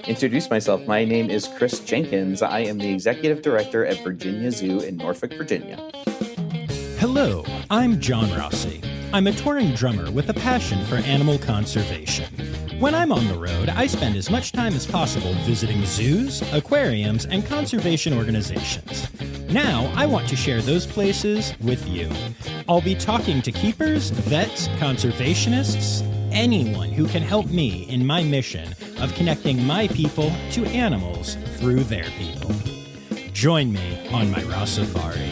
Introduce myself. My name is Chris Jenkins. I am the Executive Director at Virginia Zoo in Norfolk, Virginia. Hello, I'm John Rossi. I'm a touring drummer with a passion for animal conservation. When I'm on the road, I spend as much time as possible visiting zoos, aquariums, and conservation organizations. Now, I want to share those places with you. I'll be talking to keepers, vets, conservationists, anyone who can help me in my mission of connecting my people to animals through their people. Join me on my Rossifari.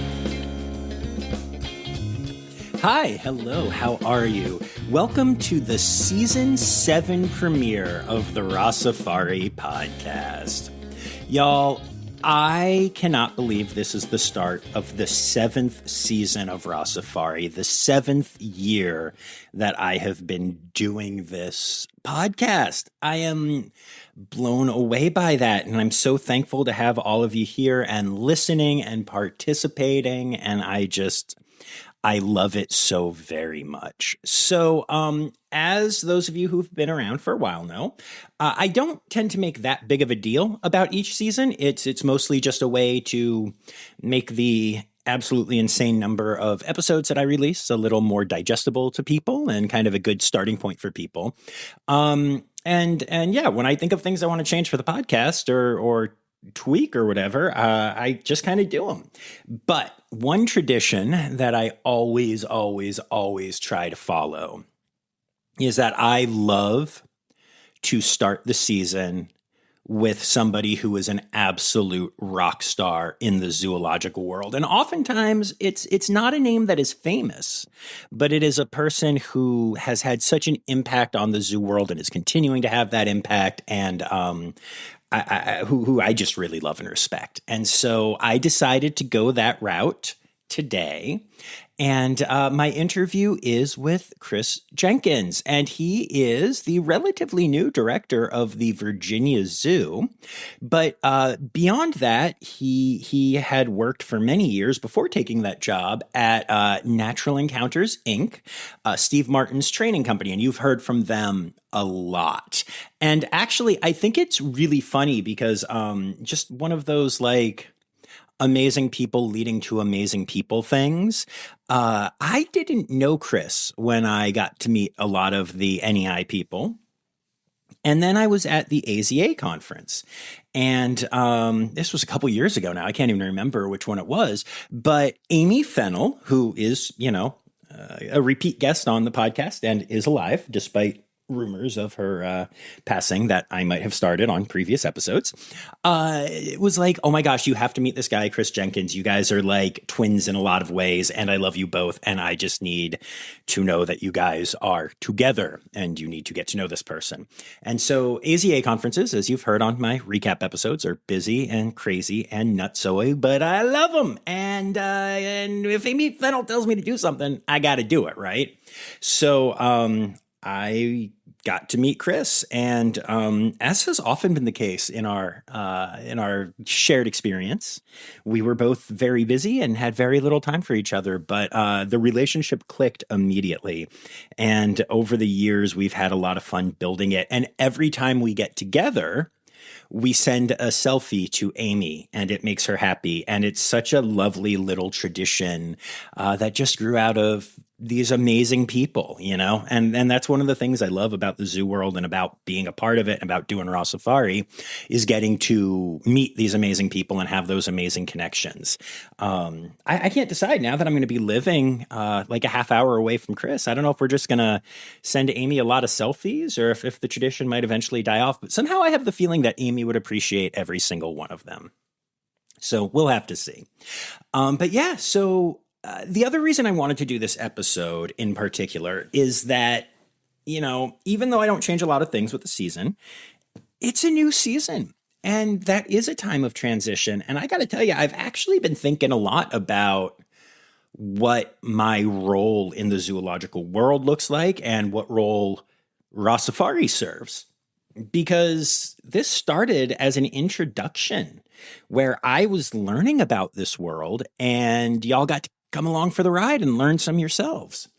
Hi, hello, how are you? Welcome to the Season 7 premiere of the Rossifari podcast. Y'all, I cannot believe this is the start of the 7th season of Rossifari, the 7th year that I have been doing this podcast. I am blown away by that, and I'm so thankful to have all of you here and listening and participating, and I love it so very much. So, as those of you who've been around for a while know, I don't tend to make that big of a deal about each season. It's mostly just a way to make the absolutely insane number of episodes that I release a little more digestible to people and kind of a good starting point for people. And yeah, when I think of things I want to change for the podcast or tweak or whatever, I just kind of do them. But one tradition that I always try to follow is that I love to start the season with somebody who is an absolute rock star in the zoological world. And oftentimes it's not a name that is famous, but it is a person who has had such an impact on the zoo world and is continuing to have that impact, and who I just really love and respect. And so I decided to go that route today. And my interview is with Chris Jenkins, and he is the relatively new director of the Virginia Zoo. But beyond that, he had worked for many years before taking that job at Natural Encounters, Inc., Steve Martin's training company, and you've heard from them a lot. And actually, I think it's really funny because just one of those amazing people leading to amazing people things. I didn't know Chris when I got to meet a lot of the NEI people. And then I was at the AZA conference. And this was a couple years ago now. I can't even remember which one it was. But Amy Fennell, who is, a repeat guest on the podcast and is alive despite rumors of her passing that I might have started on previous episodes. It was like, oh my gosh, you have to meet this guy, Chris Jenkins. You guys are like twins in a lot of ways, and I love you both. And I just need to know that you guys are together, and you need to get to know this person. And so AZA conferences, as you've heard on my recap episodes, are busy and crazy and nutsoy, but I love them. And if Amy Fennell tells me to do something, I got to do it, right? So I got to meet Chris, and as has often been the case in our shared experience, we were both very busy and had very little time for each other, but the relationship clicked immediately. And over the years, we've had a lot of fun building it. And every time we get together, we send a selfie to Amy, and it makes her happy. And it's such a lovely little tradition that just grew out of these amazing people, and that's one of the things I love about the zoo world and about being a part of it and about doing Rossifari is getting to meet these amazing people and have those amazing connections. I can't decide now that I'm going to be living like a half hour away from Chris. I don't know if we're just going to send Amy a lot of selfies or if the tradition might eventually die off, but somehow I have the feeling that Amy would appreciate every single one of them. So we'll have to see. But yeah, so the other reason I wanted to do this episode in particular is that, even though I don't change a lot of things with the season, it's a new season. And that is a time of transition. And I got to tell you, I've actually been thinking a lot about what my role in the zoological world looks like and what role Rossifari serves. Because this started as an introduction where I was learning about this world and y'all got to come along for the ride and learn some yourselves.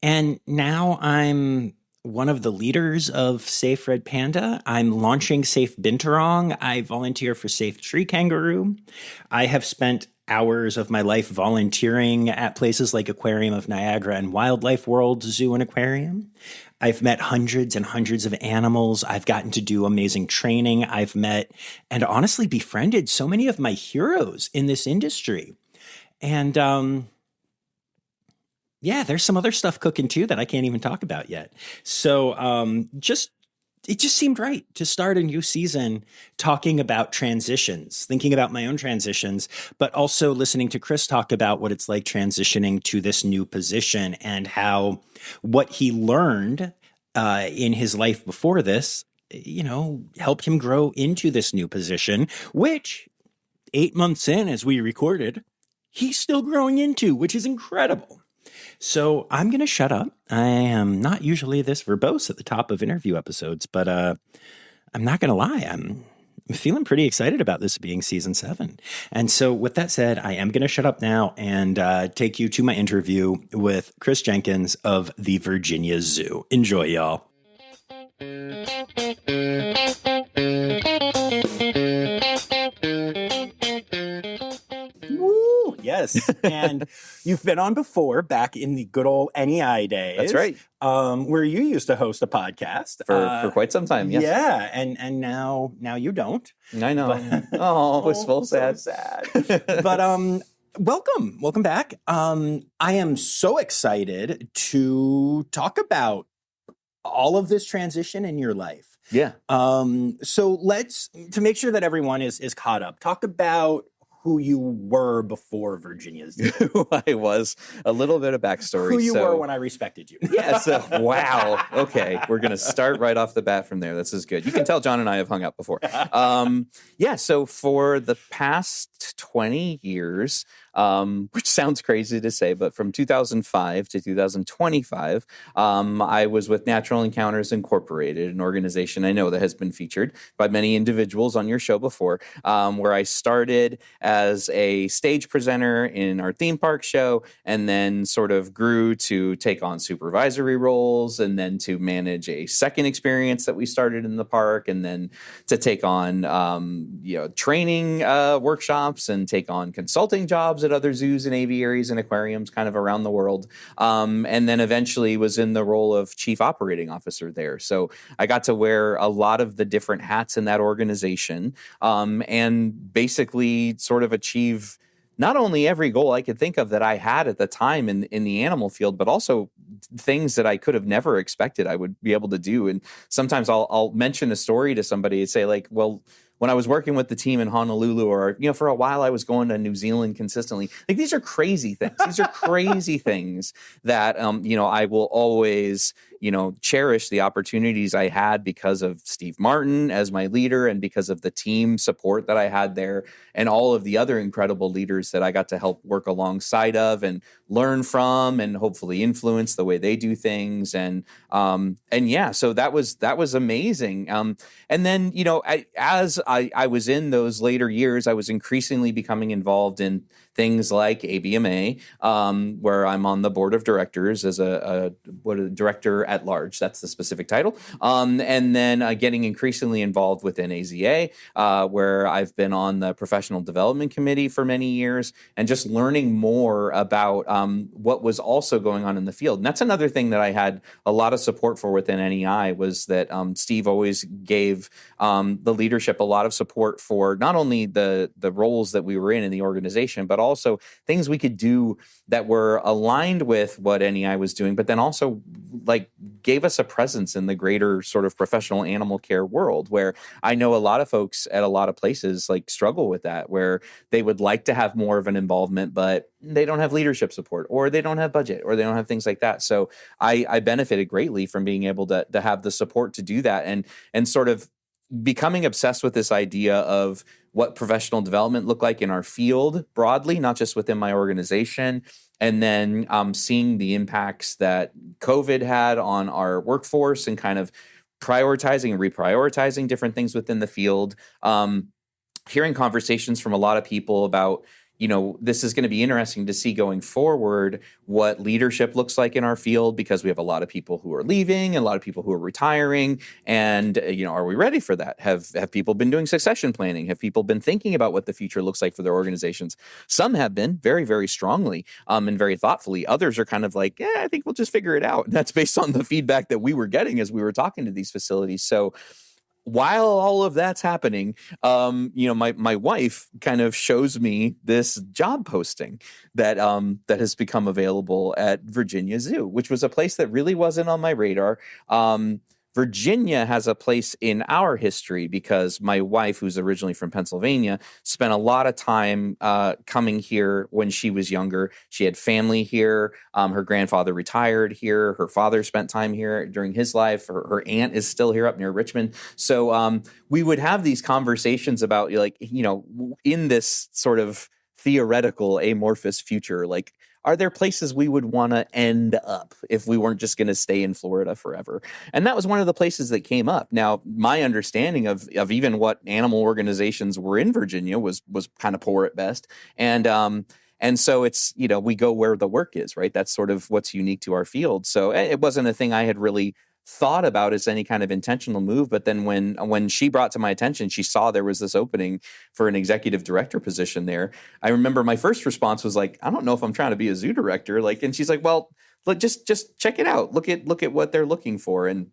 And now I'm one of the leaders of Safe Red Panda. I'm launching Safe Binturong. I volunteer for Safe Tree Kangaroo. I have spent hours of my life volunteering at places like Aquarium of Niagara and Wildlife World Zoo and Aquarium. I've met hundreds and hundreds of animals. I've gotten to do amazing training. I've met and honestly befriended so many of my heroes in this industry. And yeah, there's some other stuff cooking too that I can't even talk about yet. So it just seemed right to start a new season talking about transitions, thinking about my own transitions, but also listening to Chris talk about what it's like transitioning to this new position and how what he learned in his life before this, helped him grow into this new position, which 8 months in, as we recorded, he's still growing into, which is incredible. So I'm going to shut up. I am not usually this verbose at the top of interview episodes, but I'm not going to lie. I'm feeling pretty excited about this being season 7. And so with that said, I am going to shut up now and take you to my interview with Chris Jenkins of the Virginia Zoo. Enjoy, y'all. Woo! Yes. And you've been on before, back in the good old NEI days. That's right. Where you used to host a podcast. For quite some time, yes. Yeah, and now you don't. I know. It's so sad. But welcome back. I am so excited to talk about all of this transition in your life. Yeah. So let's, to make sure that everyone is caught up, talk about who you were before Virginia's Zoo. Who I was, a little bit of backstory. Who you were when I respected you. Yes. Wow. Okay. We're going to start right off the bat from there. This is good. You can tell John and I have hung out before. So for the past 20 years, which sounds crazy to say, but from 2005 to 2025, I was with Natural Encounters Incorporated, an organization I know that has been featured by many individuals on your show before, where I started as a stage presenter in our theme park show and then sort of grew to take on supervisory roles and then to manage a second experience that we started in the park and then to take on, training workshops and take on consulting jobs at other zoos and aviaries and aquariums kind of around the world. And then eventually was in the role of chief operating officer there. So I got to wear a lot of the different hats in that organization and basically sort of achieve not only every goal I could think of that I had at the time in the animal field, but also things that I could have never expected I would be able to do. And sometimes I'll mention a story to somebody and say like, well, when I was working with the team in Honolulu or, for a while I was going to New Zealand consistently, like these are crazy things. These are crazy things that, I will always, cherish the opportunities I had because of Steve Martin as my leader and because of the team support that I had there and all of the other incredible leaders that I got to help work alongside of and learn from and hopefully influence the way they do things. So that was amazing. And then, as I was in those later years, I was increasingly becoming involved in things like ABMA, where I'm on the board of directors as a director at large. That's the specific title. And then getting increasingly involved within AZA, where I've been on the professional development committee for many years and just learning more about what was also going on in the field. And that's another thing that I had a lot of support for within NEI was that Steve always gave the leadership a lot of support for not only the roles that we were in the organization, but also things we could do that were aligned with what NEI was doing, but then also like gave us a presence in the greater sort of professional animal care world, where I know a lot of folks at a lot of places like struggle with that, where they would like to have more of an involvement, but they don't have leadership support or they don't have budget or they don't have things like that. So I benefited greatly from being able to have the support to do that and sort of becoming obsessed with this idea of what professional development looked like in our field broadly, not just within my organization, and then seeing the impacts that COVID had on our workforce and kind of prioritizing and reprioritizing different things within the field, hearing conversations from a lot of people about this is going to be interesting to see going forward what leadership looks like in our field, because we have a lot of people who are leaving and a lot of people who are retiring. And, are we ready for that? Have people been doing succession planning? Have people been thinking about what the future looks like for their organizations? Some have been very, very strongly and very thoughtfully. Others are kind of like, I think we'll just figure it out. And that's based on the feedback that we were getting as we were talking to these facilities. So while all of that's happening, my wife kind of shows me this job posting that has become available at Virginia Zoo, which was a place that really wasn't on my radar. Virginia has a place in our history because my wife, who's originally from Pennsylvania, spent a lot of time coming here when she was younger. She had family here. Her grandfather retired here. Her father spent time here during his life. Her aunt is still here up near Richmond. So we would have these conversations about, in this sort of theoretical amorphous future, like, are there places we would want to end up if we weren't just going to stay in Florida forever? And that was one of the places that came up. Now, my understanding of even what animal organizations were in Virginia was kind of poor at best. And so it's, we go where the work is, right? That's sort of what's unique to our field. So it wasn't a thing I had really thought about as any kind of intentional move. But then when she brought to my attention, she saw there was this opening for an executive director position there. I remember my first response was like, I don't know if I'm trying to be a zoo director. And she's like, well, look, just check it out. Look at what they're looking for. And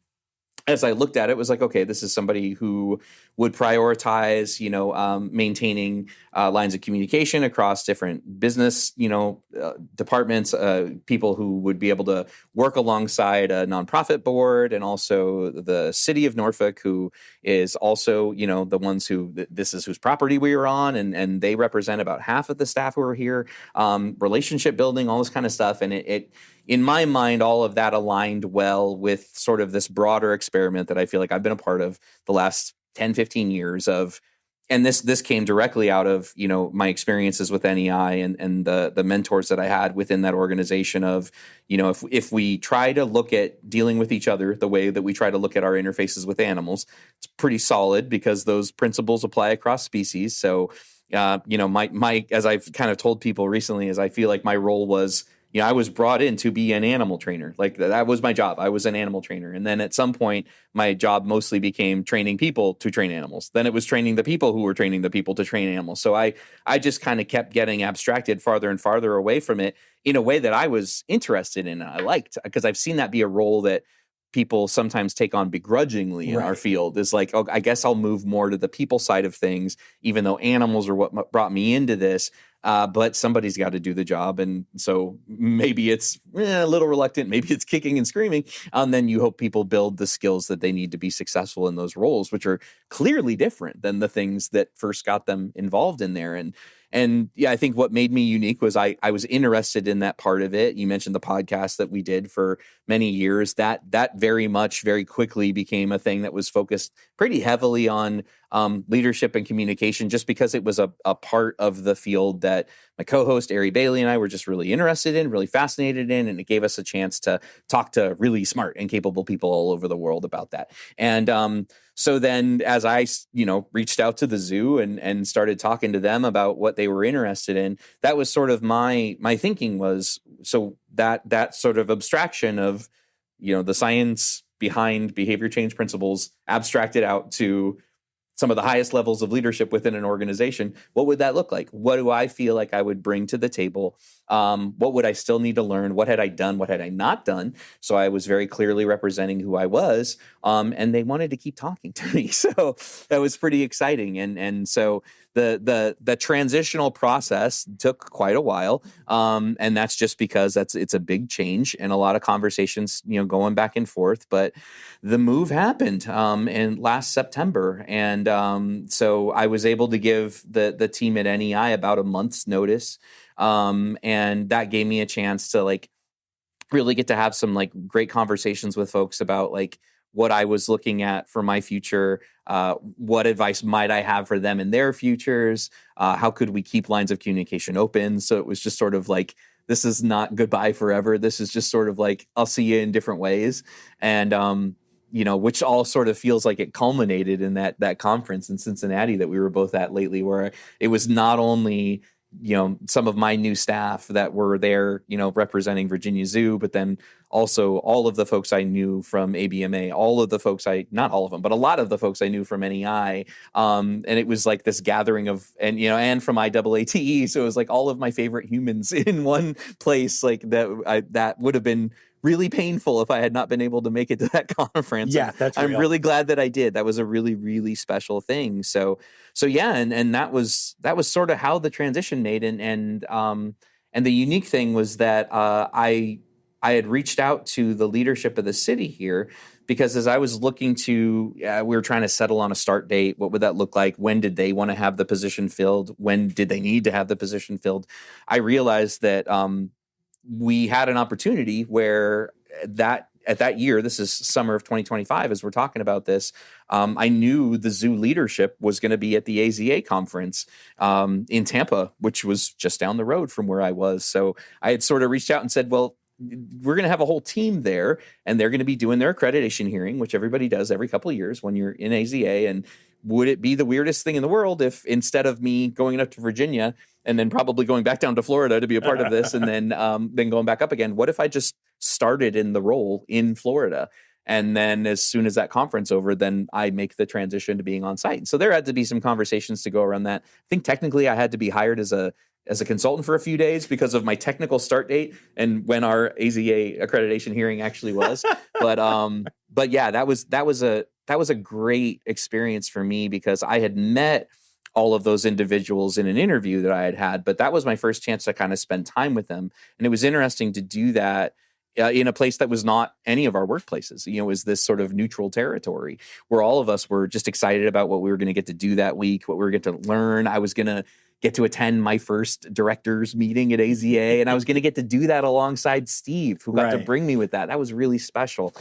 as I looked at it, it was like, okay, this is somebody who would prioritize, maintaining lines of communication across different business, departments, people who would be able to work alongside a nonprofit board, and also the city of Norfolk, who is also, the ones who this is whose property we were on, and they represent about half of the staff who are here. Relationship building, all this kind of stuff, and it in my mind, all of that aligned well with sort of this broader experiment that I feel like I've been a part of the last 10, 15 years of. And this came directly out of, my experiences with NEI and the mentors that I had within that organization of, if we try to look at dealing with each other the way that we try to look at our interfaces with animals, it's pretty solid because those principles apply across species. So, my as I've kind of told people recently, is I feel like my role was, I was brought in to be an animal trainer. Like, that was my job. I was an animal trainer. And then at some point, my job mostly became training people to train animals. Then it was training the people who were training the people to train animals. So I just kind of kept getting abstracted farther and farther away from it in a way that I was interested in and I liked, because I've seen that be a role that people sometimes take on begrudgingly in our field. Is like, I guess I'll move more to the people side of things, even though animals are what brought me into this. But somebody's got to do the job. And so maybe it's a little reluctant, maybe it's kicking and screaming. And then you hope people build the skills that they need to be successful in those roles, which are clearly different than the things that first got them involved in there. And yeah, I think what made me unique was I was interested in that part of it. You mentioned the podcast that we did for many years. That very quickly became a thing that was focused pretty heavily on leadership and communication, just because it was a part of the field that my co-host Ari Bailey and I were just really interested in, really fascinated in, and it gave us a chance to talk to really smart and capable people all over the world about that. And so then as I, reached out to the zoo and started talking to them about what they were interested in, that was sort of my thinking was, so that sort of abstraction of, the science behind behavior change principles abstracted out to some of the highest levels of leadership within an organization. What would that look like? What do I feel like I would bring to the table? What would I still need to learn? What had I done? What had I not done? So I was very clearly representing who I was, and they wanted to keep talking to me. So that was pretty exciting. And so the transitional process took quite a while, and that's just because it's a big change and a lot of conversations, going back and forth. But the move happened in last September, and so I was able to give the team at NEI about a month's notice, and that gave me a chance to really get to have some great conversations with folks about what I was looking at for my future, what advice might I have for them in their futures, how could we keep lines of communication open. So it was just sort of this is not goodbye forever. This is just sort of I'll see you in different ways. And, which all sort of feels like it culminated in that conference in Cincinnati that we were both at lately, where it was not only some of my new staff that were there, representing Virginia Zoo, but then also all of the folks I knew from ABMA, all of the folks not all of them, but a lot of the folks I knew from NEI. And it was like this gathering and from IAATE. So it was like all of my favorite humans in one place, like that would have been really painful if I had not been able to make it to that conference. Yeah, that's real. I'm really glad that I did. That was a really, really special thing. So yeah, and that was sort of how the transition made. And the unique thing was that I had reached out to the leadership of the city here because as I was looking to, we were trying to settle on a start date. What would that look like? When did they want to have the position filled? When did they need to have the position filled? I realized that we had an opportunity where at that year, this is summer of 2025, as we're talking about this, I knew the zoo leadership was going to be at the AZA conference in Tampa, which was just down the road from where I was. So I had sort of reached out and said, well, we're going to have a whole team there, and they're going to be doing their accreditation hearing, which everybody does every couple of years when you're in AZA. And would it be the weirdest thing in the world if instead of me going up to Virginia and then probably going back down to Florida to be a part of this and then going back up again, what if I just started in the role in Florida? And then as soon as that conference over, then I make the transition to being on site. And so there had to be some conversations to go around that. I think technically I had to be hired as a consultant for a few days because of my technical start date and when our AZA accreditation hearing actually was. But yeah, that was a great experience for me because I had met all of those individuals in an interview that I had, but that was my first chance to kind of spend time with them. And it was interesting to do that in a place that was not any of our workplaces. It was this sort of neutral territory where all of us were just excited about what we were going to get to do that week, what we were going to learn. I was going to get to attend my first directors meeting at AZA, and I was going to get to do that alongside Steve, who got to bring me with that. That was really special.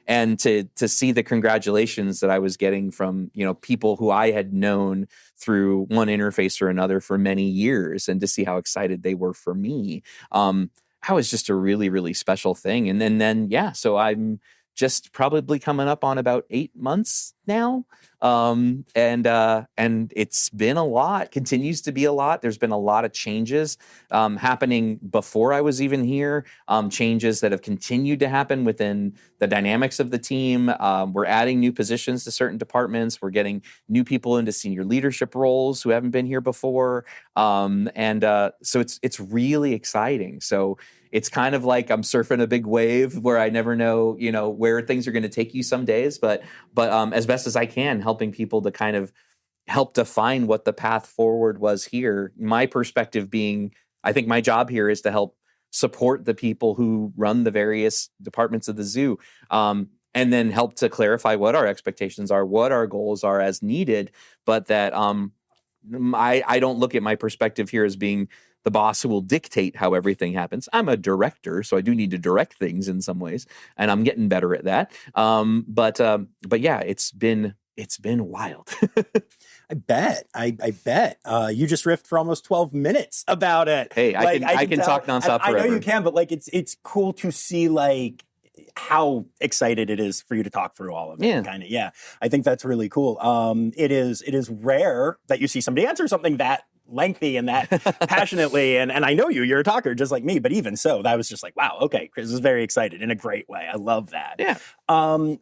And to see the congratulations that I was getting from, people who I had known through one interface or another for many years, and to see how excited they were for me, that was just a really, really special thing. And then so I'm just probably coming up on about 8 months now. And it's been a lot, continues to be a lot. There's been a lot of changes happening before I was even here, changes that have continued to happen within the dynamics of the team. We're adding new positions to certain departments. We're getting new people into senior leadership roles who haven't been here before. So it's really exciting. So it's kind of like I'm surfing a big wave where I never know, where things are going to take you some days, but as best as I can, helping people to kind of help define what the path forward was here. My perspective being, I think my job here is to help support the people who run the various departments of the zoo, and then help to clarify what our expectations are, what our goals are as needed, but that I don't look at my perspective here as being the boss who will dictate how everything happens. I'm a director, so I do need to direct things in some ways, and I'm getting better at that. But yeah, it's been wild. I bet. You just riffed for almost 12 minutes about it. Hey, I can talk nonstop forever. I know you can, but it's cool to see how excited it is for you to talk through all of it. Yeah. I think that's really cool. It is rare that you see somebody answer something that lengthy and that passionately. And I know you're a talker just like me, but even so, that was just like, wow, okay, Chris is very excited in a great way. I love that. Yeah. And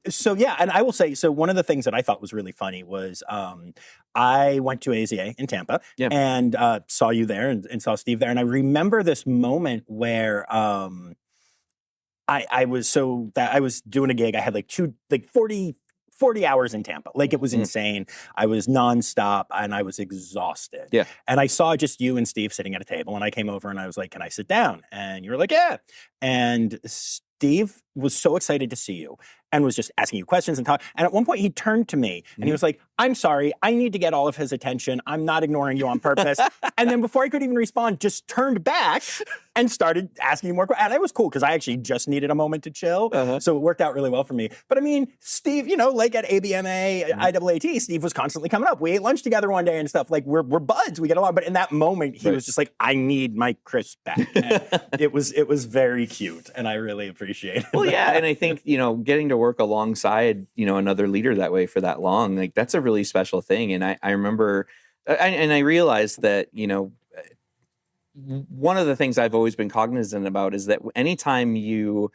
I will say, so one of the things that I thought was really funny was I went to AZA in Tampa and saw you there and saw Steve there. And I remember this moment where I was doing a gig. I had 40 hours in Tampa. It was insane. I was nonstop and I was exhausted. Yeah. And I saw just you and Steve sitting at a table, and I came over and I was like, can I sit down? And you were like, yeah. And Steve was so excited to see you and was just asking you questions and talk. And at one point he turned to me and he was like, I'm sorry, I need to get all of his attention. I'm not ignoring you on purpose. And then before I could even respond, just turned back and started asking you more questions. And it was cool because I actually just needed a moment to chill. So it worked out really well for me. But I mean, Steve, like at ABMA, IAAT, Steve was constantly coming up. We ate lunch together one day and stuff. We're buds. We get along. But in that moment, he was just like, I need my Chris back. And it was very cute. And I really appreciate it. Well, yeah. And I think, getting to work alongside, another leader that way for that long, that's a really special thing. And I remember, and I realized that, one of the things I've always been cognizant about is that anytime you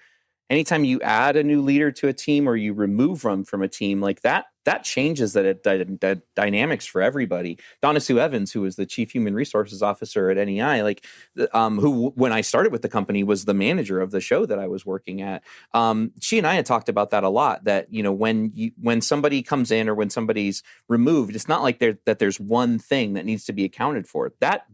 add a new leader to a team or you remove them from a team, like that changes the dynamics for everybody. Donna Sue Evans, who was the chief human resources officer at NEI, who when I started with the company was the manager of the show that I was working at. She and I had talked about that a lot. That when somebody comes in or when somebody's removed, it's not like there's one thing that needs to be accounted for. That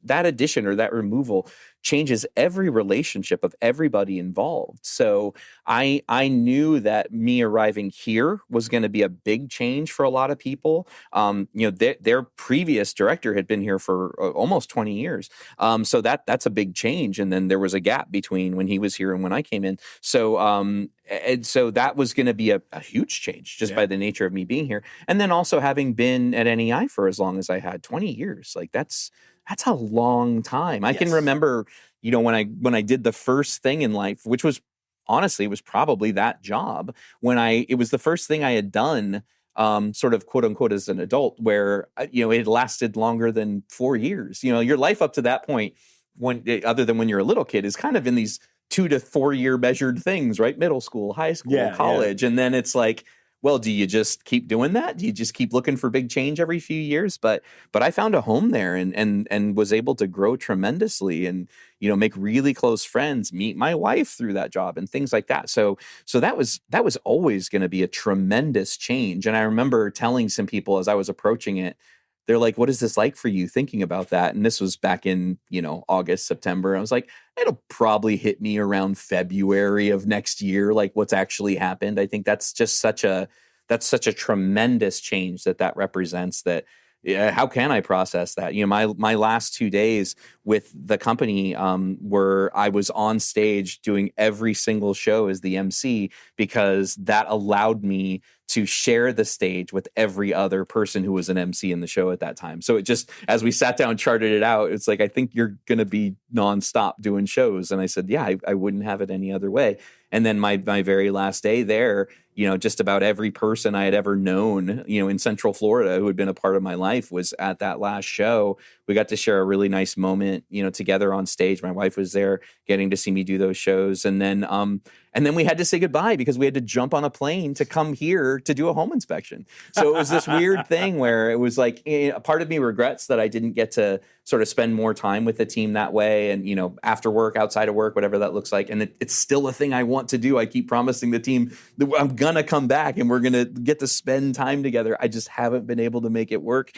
addition or that removal changes every relationship of everybody involved. So I knew that me arriving here was going to be a big change for a lot of people. Their previous director had been here for almost 20 years. So that's a big change. And then there was a gap between when he was here and when I came in. So and so that was going to be a huge change just by the nature of me being here. And then also having been at NEI for as long as I had, 20 years, like that's a long time. I can remember, when I did the first thing in life, which was honestly, it was probably that job it was the first thing I had done, sort of quote unquote as an adult, where, it lasted longer than 4 years. Your life up to that point, other than when you're a little kid, is kind of in these 2 to 4 year measured things, right? Middle school, high school, college. And then it's like, well, do you just keep doing that? Do you just keep looking for big change every few years? But I found a home there and was able to grow tremendously and, make really close friends, meet my wife through that job and things like that. So that was always going to be a tremendous change. And I remember telling some people as I was approaching it, they're like, what is this like for you thinking about that? And this was back in, August, September. I was like, it'll probably hit me around February of next year, like what's actually happened. I think that's just such a tremendous change that represents that. Yeah, how can I process that? My last 2 days with the company where I was on stage doing every single show as the MC, because that allowed me to share the stage with every other person who was an MC in the show at that time. So it just, as we sat down, charted it out, it's like, I think you're going to be nonstop doing shows. And I said, yeah, I wouldn't have it any other way. And then my very last day there, just about every person I had ever known, in Central Florida who had been a part of my life was at that last show. We got to share a really nice moment, together on stage. My wife was there getting to see me do those shows. And then we had to say goodbye because we had to jump on a plane to come here to do a home inspection. So it was this weird thing where it was like, a part of me regrets that I didn't get to sort of spend more time with the team that way. And, after work, outside of work, whatever that looks like. And it's still a thing I want to do. I keep promising the team that I'm going to come back and we're going to get to spend time together. I just haven't been able to make it work.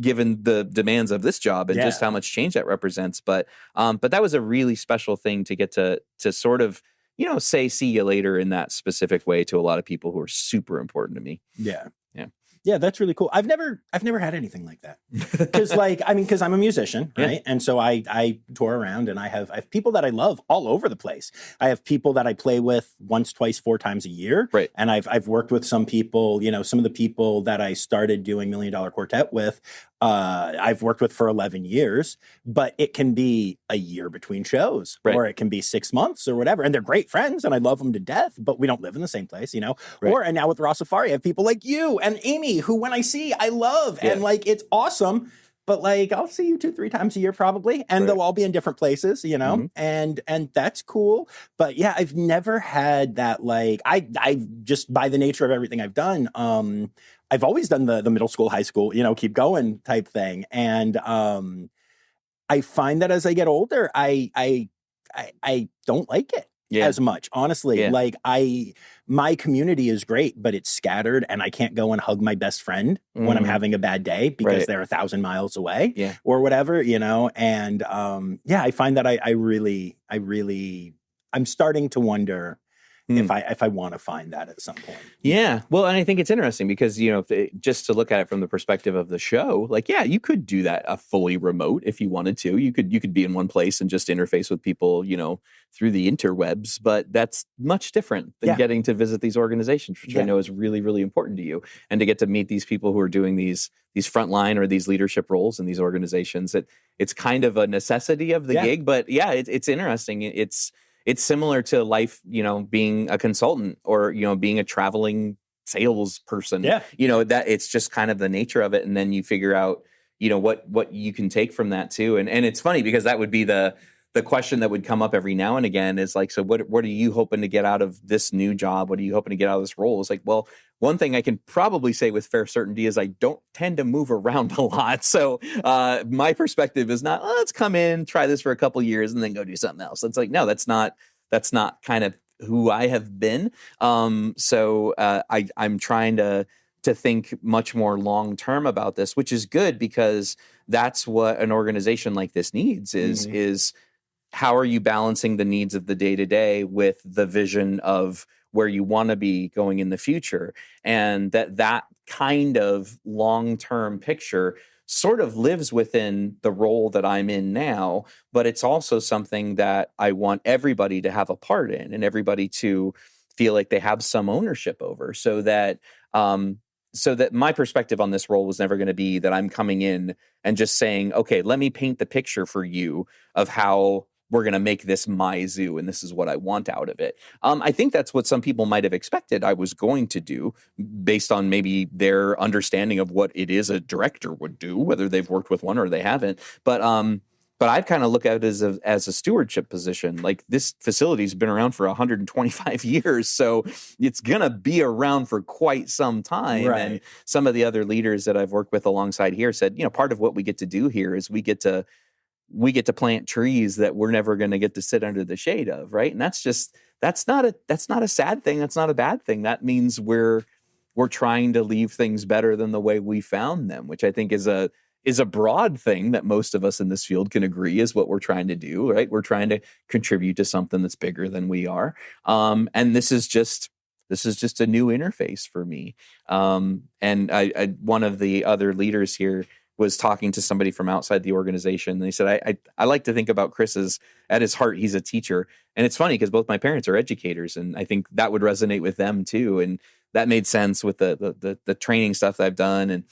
Given the demands of this job and just how much change that represents. But that was a really special thing to get to sort of, say see you later in that specific way to a lot of people who are super important to me. Yeah. Yeah. Yeah, that's really cool. I've never had anything like that. Because I'm a musician, right? Yeah. And so I tour around and I have people that I love all over the place. I have people that I play with once, twice, 4 times a year. Right. And I've worked with some people, some of the people that I started doing $1 Million Quartet with, I've worked with for 11 years, but it can be a year between shows, or it can be 6 months or whatever. And they're great friends and I love them to death, but we don't live in the same place, and now with Rossifari, I have people like you and Amy, who when I see, I love, and it's awesome. But I'll see you 2-3 times a year probably, and they'll all be in different places, and that's cool. But yeah, I've never had that. I just, by the nature of everything I've done, I've always done the middle school, high school, keep going type thing. And I find that as I get older, I don't like it as much, honestly. Yeah. My community is great, but it's scattered, and I can't go and hug my best friend when I'm having a bad day because they're 1,000 miles away or whatever, and I find that I'm starting to wonder if I want to find that at some point. Yeah. Well, and I think it's interesting because, just to look at it from the perspective of the show, you could do that fully remote if you wanted to. You could be in one place and just interface with people, through the interwebs, but that's much different than getting to visit these organizations, which I know is really, really important to you. And to get to meet these people who are doing these frontline or these leadership roles in these organizations, it's kind of a necessity of the gig, but it's interesting. It's similar to life, being a consultant or, being a traveling salesperson, that it's just kind of the nature of it. And then you figure out, what you can take from that too. And it's funny because that would be the question that would come up every now and again is like, so what are you hoping to get out of this new job? What are you hoping to get out of this role? It's like, well, one thing I can probably say with fair certainty is I don't tend to move around a lot. So my perspective is not, let's come in, try this for a couple years and then go do something else. It's like, no, that's not kind of who I have been. So I'm trying to think much more long-term about this, which is good because that's what an organization like this needs is how are you balancing the needs of the day-to-day with the vision of where you want to be going in the future? And that kind of long-term picture sort of lives within the role that I'm in now, but it's also something that I want everybody to have a part in and everybody to feel like they have some ownership over, so that my perspective on this role was never going to be that I'm coming in and just saying, okay, let me paint the picture for you of how we're going to make this my zoo and this is what I want out of it. I think that's what some people might have expected I was going to do based on maybe their understanding of what it is a director would do, whether they've worked with one or they haven't. But I've kind of looked at it as a stewardship position. Like, this facility's been around for 125 years, so it's going to be around for quite some time. Right. And some of the other leaders that I've worked with alongside here said, part of what we get to do here is we get to plant trees that we're never going to get to sit under the shade of, right? And that's not a sad thing. That's not a bad thing. That means we're trying to leave things better than the way we found them, which I think is a broad thing that most of us in this field can agree is what we're trying to do, right? We're trying to contribute to something that's bigger than we are. And this is just a new interface for me. And I one of the other leaders here was talking to somebody from outside the organization. And they said, I like to think about Chris as, at his heart, he's a teacher. And it's funny because both my parents are educators, and I think that would resonate with them too. And that made sense with the training stuff that I've done, and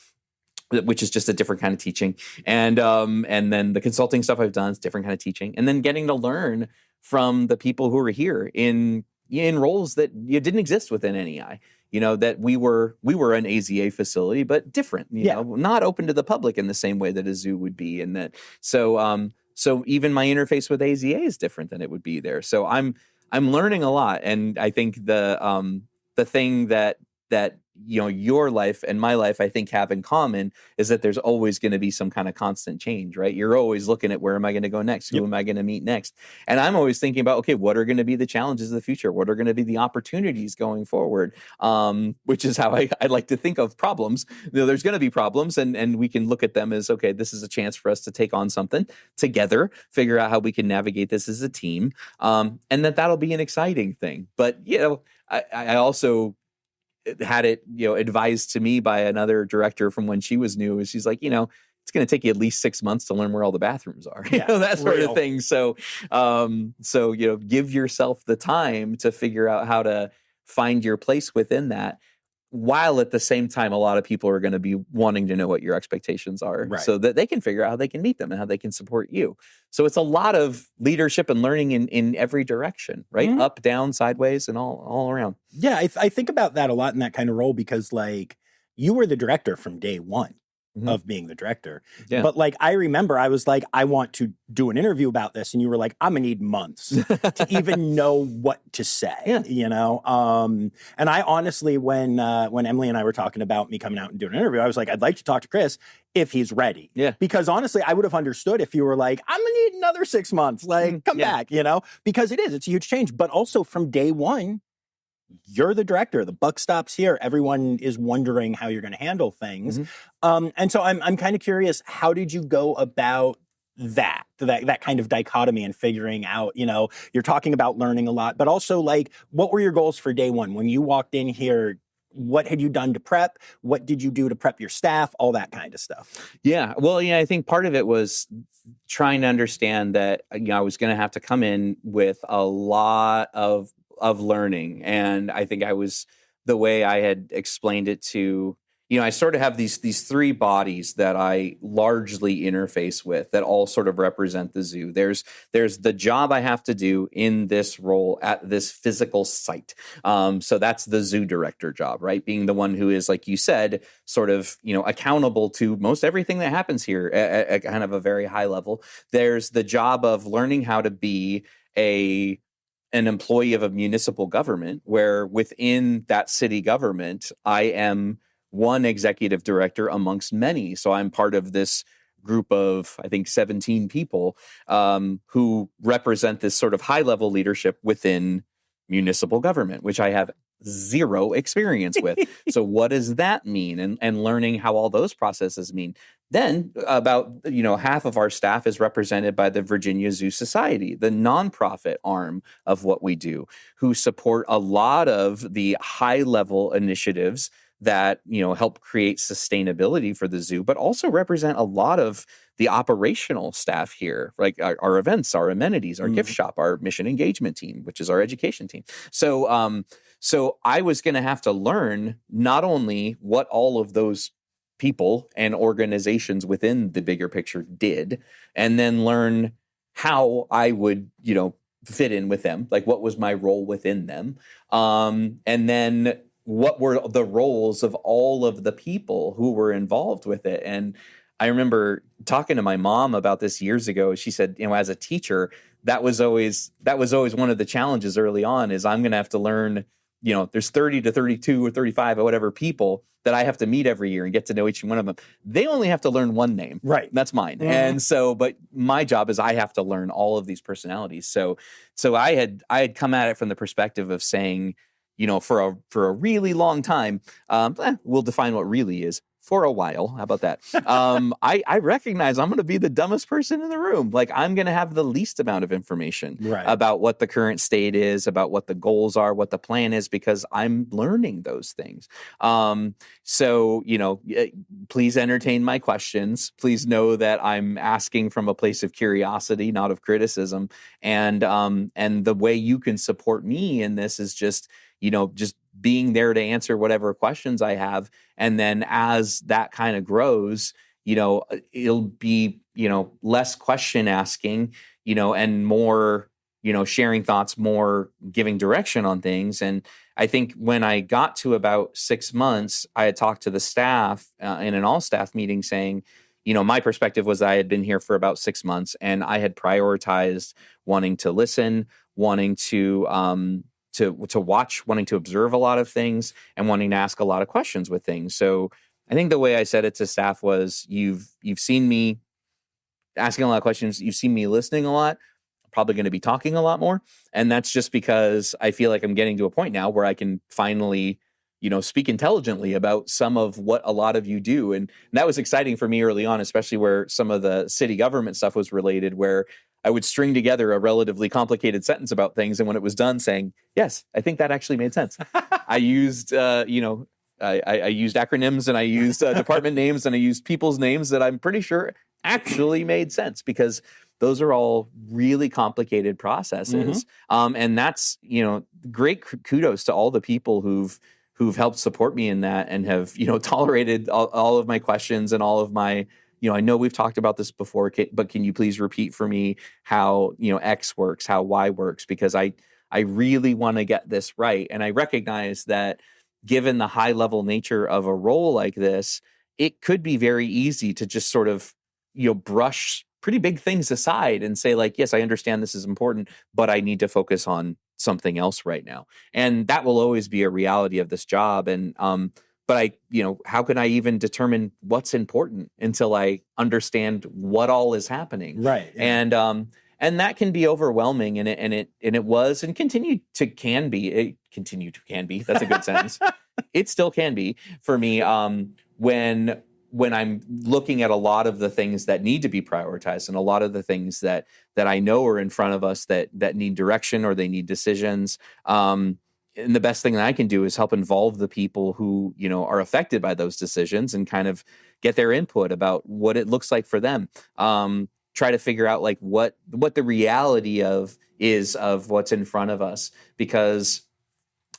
which is just a different kind of teaching. And then the consulting stuff I've done is different kind of teaching. And then getting to learn from the people who are here in roles that didn't exist within NEI. That we were an AZA facility, but different, you know, not open to the public in the same way that a zoo would be. And that, so even my interface with AZA is different than it would be there. So I'm learning a lot. And I think the thing that your life and my life, I think, have in common is that there's always going to be some kind of constant change, right? You're always looking at, where am I going to go next? Who am I going to meet next? And I'm always thinking about, okay, what are going to be the challenges of the future? What are going to be the opportunities going forward? Which is how I like to think of problems. There's going to be problems, and we can look at them as, okay, this is a chance for us to take on something together, figure out how we can navigate this as a team. And that'll be an exciting thing. But, I also had it, advised to me by another director from when she was new. She's like, it's going to take you at least 6 months to learn where all the bathrooms are, that sort of thing. So, give yourself the time to figure out how to find your place within that, while at the same time, a lot of people are going to be wanting to know what your expectations are, so that they can figure out how they can meet them and how they can support you. So it's a lot of leadership and learning in every direction, right? Mm-hmm. Up, down, sideways, and all around. Yeah, I think about that a lot in that kind of role, because you were the director from day one. Mm-hmm. Of being the director. Yeah. But I remember I was like, I want to do an interview about this. And you were like, I'm gonna need months to even know what to say, And I honestly, when Emily and I were talking about me coming out and doing an interview, I was like, I'd like to talk to Chris if he's ready. Yeah. Because honestly, I would have understood if you were like, I'm gonna need another 6 months, come back, because it's a huge change. But also from day one, you're the director. The buck stops here. Everyone is wondering how you're going to handle things. Mm-hmm. And so I'm kind of curious, how did you go about that kind of dichotomy and figuring out, you're talking about learning a lot, but also what were your goals for day one? When you walked in here, what had you done to prep? What did you do to prep your staff? All that kind of stuff. Yeah. Well, I think part of it was trying to understand that, I was going to have to come in with a lot of learning. And I think the way I had explained it to, I sort of have these three bodies that I largely interface with that all sort of represent the zoo. There's the job I have to do in this role at this physical site. So that's the zoo director job, right? Being the one who is, like you said, sort of, accountable to most everything that happens here at kind of a very high level. There's the job of learning how to be an employee of a municipal government, where within that city government, I am one executive director amongst many. So I'm part of this group of, I think, 17 people who represent this sort of high level leadership within municipal government, which I have zero experience with. So what does that mean? And learning how all those processes mean. Then about, half of our staff is represented by the Virginia Zoo Society, the nonprofit arm of what we do, who support a lot of the high level initiatives that, help create sustainability for the zoo, but also represent a lot of the operational staff here, like our events, our amenities, our gift shop, our mission engagement team, which is our education team. So I was going to have to learn not only what all of those people and organizations within the bigger picture did, and then learn how I would, fit in with them, like what was my role within them. And then what were the roles of all of the people who were involved with it. And I remember talking to my mom about this years ago. She said, as a teacher, that was always one of the challenges early on, is I'm going to have to learn, there's 30 to 32 or 35 or whatever people that I have to meet every year and get to know each one of them. They only have to learn one name. Right. That's mine. Mm-hmm. And so, but my job is I have to learn all of these personalities. So I had come at it from the perspective of saying, for a really long time, we'll define what really is. For a while, how about that? I recognize I'm going to be the dumbest person in the room. Like, I'm going to have the least amount of information about what the current state is, about what the goals are, what the plan is, because I'm learning those things. So, please entertain my questions. Please know that I'm asking from a place of curiosity, not of criticism. And the way you can support me in this is just being there to answer whatever questions I have. And then as that kind of grows, it'll be, less question asking, and more, sharing thoughts, more giving direction on things. And I think when I got to about 6 months, I had talked to the staff in an all staff meeting saying, my perspective was I had been here for about 6 months and I had prioritized wanting to listen, wanting to watch, wanting to observe a lot of things, and wanting to ask a lot of questions with things. So I think the way I said it to staff was, you've seen me asking a lot of questions. You've seen me listening a lot. I'm probably going to be talking a lot more. And that's just because I feel like I'm getting to a point now where I can finally, speak intelligently about some of what a lot of you do. And that was exciting for me early on, especially where some of the city government stuff was related, where I would string together a relatively complicated sentence about things, and when it was done, saying, yes, I think that actually made sense. I used, I used acronyms, and I used department names, and I used people's names that I'm pretty sure actually made sense, because those are all really complicated processes. And that's, great kudos to all the people who've helped support me in that and have, tolerated all of my questions and all of my, I know we've talked about this before, but can you please repeat for me how, X works, how Y works? Because I really want to get this right. And I recognize that given the high level nature of a role like this, it could be very easy to just sort of, brush pretty big things aside and say, like, yes, I understand this is important, but I need to focus on something else right now. And that will always be a reality of this job. And, but how can I even determine what's important until I understand what all is happening? Right. Yeah. And that can be overwhelming, and it was and can be. That's a good sentence. It still can be for me when I'm looking at a lot of the things that need to be prioritized, and a lot of the things that I know are in front of us that need direction or they need decisions. And the best thing that I can do is help involve the people who, are affected by those decisions and kind of get their input about what it looks like for them. Try to figure out like what the reality is of what's in front of us, because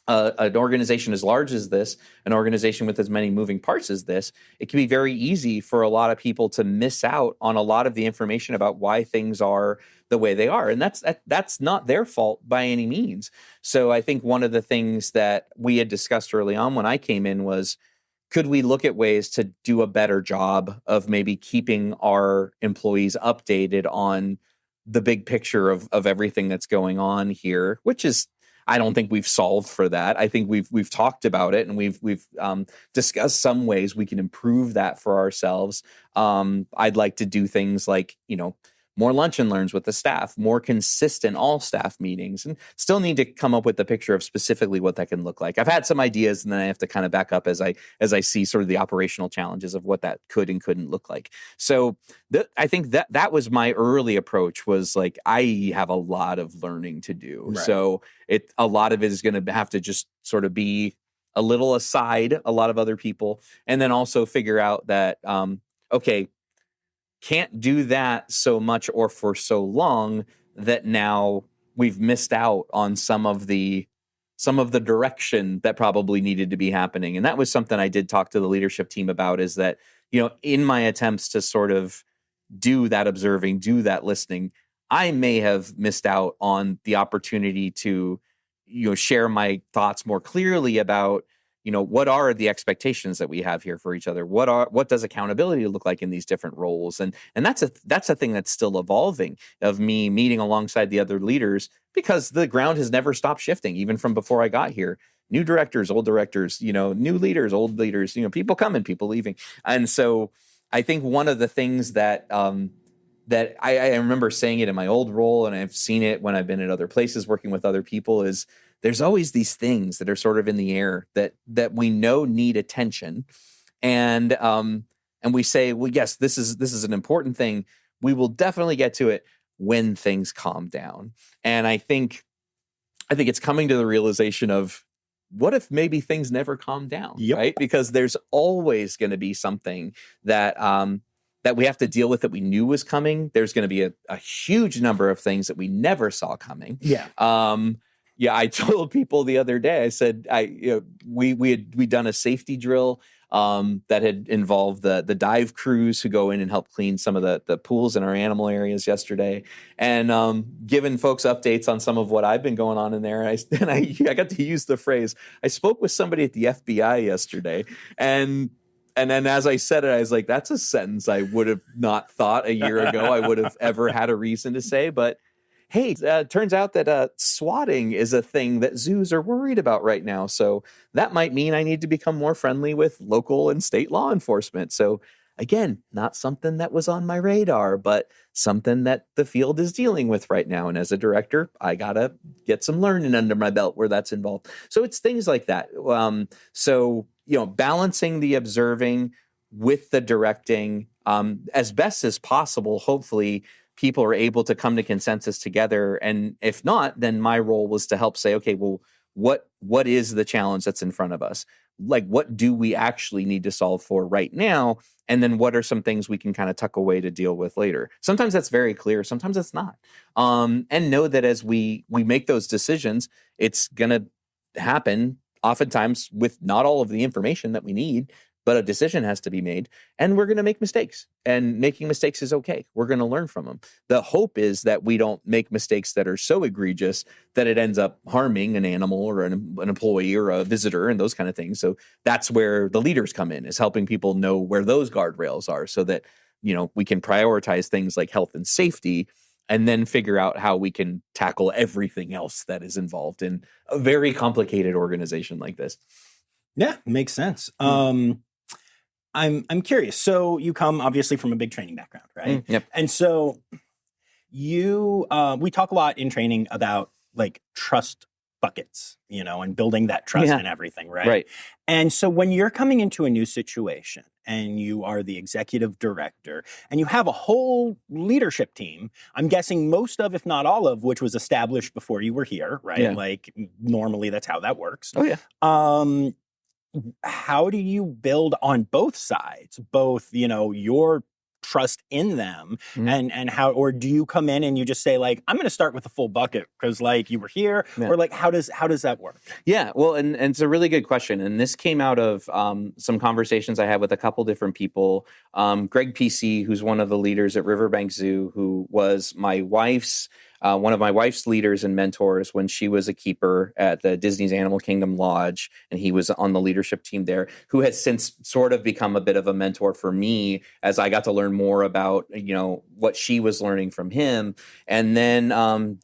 an organization as large as this, an organization with as many moving parts as this, it can be very easy for a lot of people to miss out on a lot of the information about why things are the way they are. And that's not their fault by any means. So I think one of the things that we had discussed early on when I came in was, could we look at ways to do a better job of maybe keeping our employees updated on the big picture of everything that's going on here, which is, I don't think we've solved for that. I think we've talked about it, and we've discussed some ways we can improve that for ourselves. I'd like to do things like, more lunch and learns with the staff, more consistent all staff meetings, and still need to come up with the picture of specifically what that can look like. I've had some ideas, and then I have to kind of back up as I see sort of the operational challenges of what that could and couldn't look like. So I think that was my early approach, was like, I have a lot of learning to do. Right. So a lot of it is going to have to just sort of be a little aside a lot of other people, and then also figure out that, okay, can't do that so much or for so long that now we've missed out on some of the direction that probably needed to be happening. And that was something I did talk to the leadership team about, is that, in my attempts to sort of do that observing, do that listening, I may have missed out on the opportunity to, share my thoughts more clearly about, what are the expectations that we have here for each other? What does accountability look like in these different roles? And that's a thing that's still evolving, of me meeting alongside the other leaders, because the ground has never stopped shifting, even from before I got here. New directors, old directors, new leaders, old leaders, people coming, people leaving. And so I think one of the things that that I remember saying it in my old role, and I've seen it when I've been at other places working with other people, is there's always these things that are sort of in the air that we know need attention. And we say, well, yes, this is an important thing. We will definitely get to it when things calm down. And I think it's coming to the realization of, what if maybe things never calm down, yep. Right? Because there's always going to be something that we have to deal with that we knew was coming. There's going to be a huge number of things that we never saw coming. Yeah. Yeah, I told people the other day, I said, we'd done a safety drill that had involved the dive crews who go in and help clean some of the pools in our animal areas yesterday, and given folks updates on some of what I've been going on in there. I got to use the phrase, I spoke with somebody at the FBI yesterday, and then as I said it, I was like, that's a sentence I would have not thought a year ago I would have ever had a reason to say. But hey, turns out that swatting is a thing that zoos are worried about right now. So that might mean I need to become more friendly with local and state law enforcement. So again, not something that was on my radar, but something that the field is dealing with right now. And as a director, I got to get some learning under my belt where that's involved. So it's things like that. So, balancing the observing with the directing as best as possible. Hopefully people are able to come to consensus together. And if not, then my role was to help say, okay, well, what is the challenge that's in front of us? Like, what do we actually need to solve for right now? And then what are some things we can kind of tuck away to deal with later? Sometimes that's very clear. Sometimes it's not. And know that as we make those decisions, it's going to happen oftentimes with not all of the information that we need, but a decision has to be made, and we're going to make mistakes, and making mistakes is okay. We're going to learn from them. The hope is that we don't make mistakes that are so egregious that it ends up harming an animal or an employee or a visitor and those kind of things. So that's where the leaders come in, is helping people know where those guardrails are, so that, we can prioritize things like health and safety, and then figure out how we can tackle everything else that is involved in a very complicated organization like this. Yeah, makes sense. I'm curious. So you come obviously from a big training background, right? Yep. And so we talk a lot in training about like trust buckets, and building that trust and everything, right? Right. And so when you're coming into a new situation and you are the executive director and you have a whole leadership team, I'm guessing most of, if not all of, which was established before you were here, right? Yeah. Like normally that's how that works. Oh, yeah. How do you build on both sides, both, your trust in them, Mhm. and how, or do you come in and you just say like, I'm going to start with a full bucket because like you were here, Yeah. or like how does that work? Yeah, well, and it's a really good question. And this came out of some conversations I had with a couple different people. Greg PC, who's one of the leaders at Riverbank Zoo, who was one of my wife's leaders and mentors when she was a keeper at the Disney's Animal Kingdom Lodge, and he was on the leadership team there, who has since sort of become a bit of a mentor for me as I got to learn more about, what she was learning from him. And then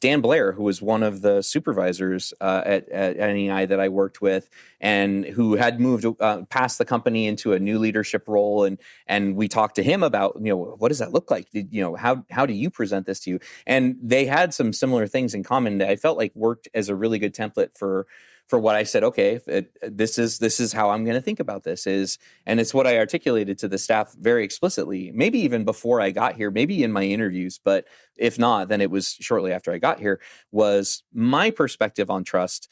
Dan Blair, who was one of the supervisors at NEI that I worked with, and who had moved past the company into a new leadership role, and we talked to him about, what does that look like? How do you present this to you? And they had some similar things in common that I felt like worked as a really good template for what I said. Okay, this is how I'm going to think about this and it's what I articulated to the staff very explicitly, maybe even before I got here, maybe in my interviews, but if not, then it was shortly after I got here, was my perspective on trust,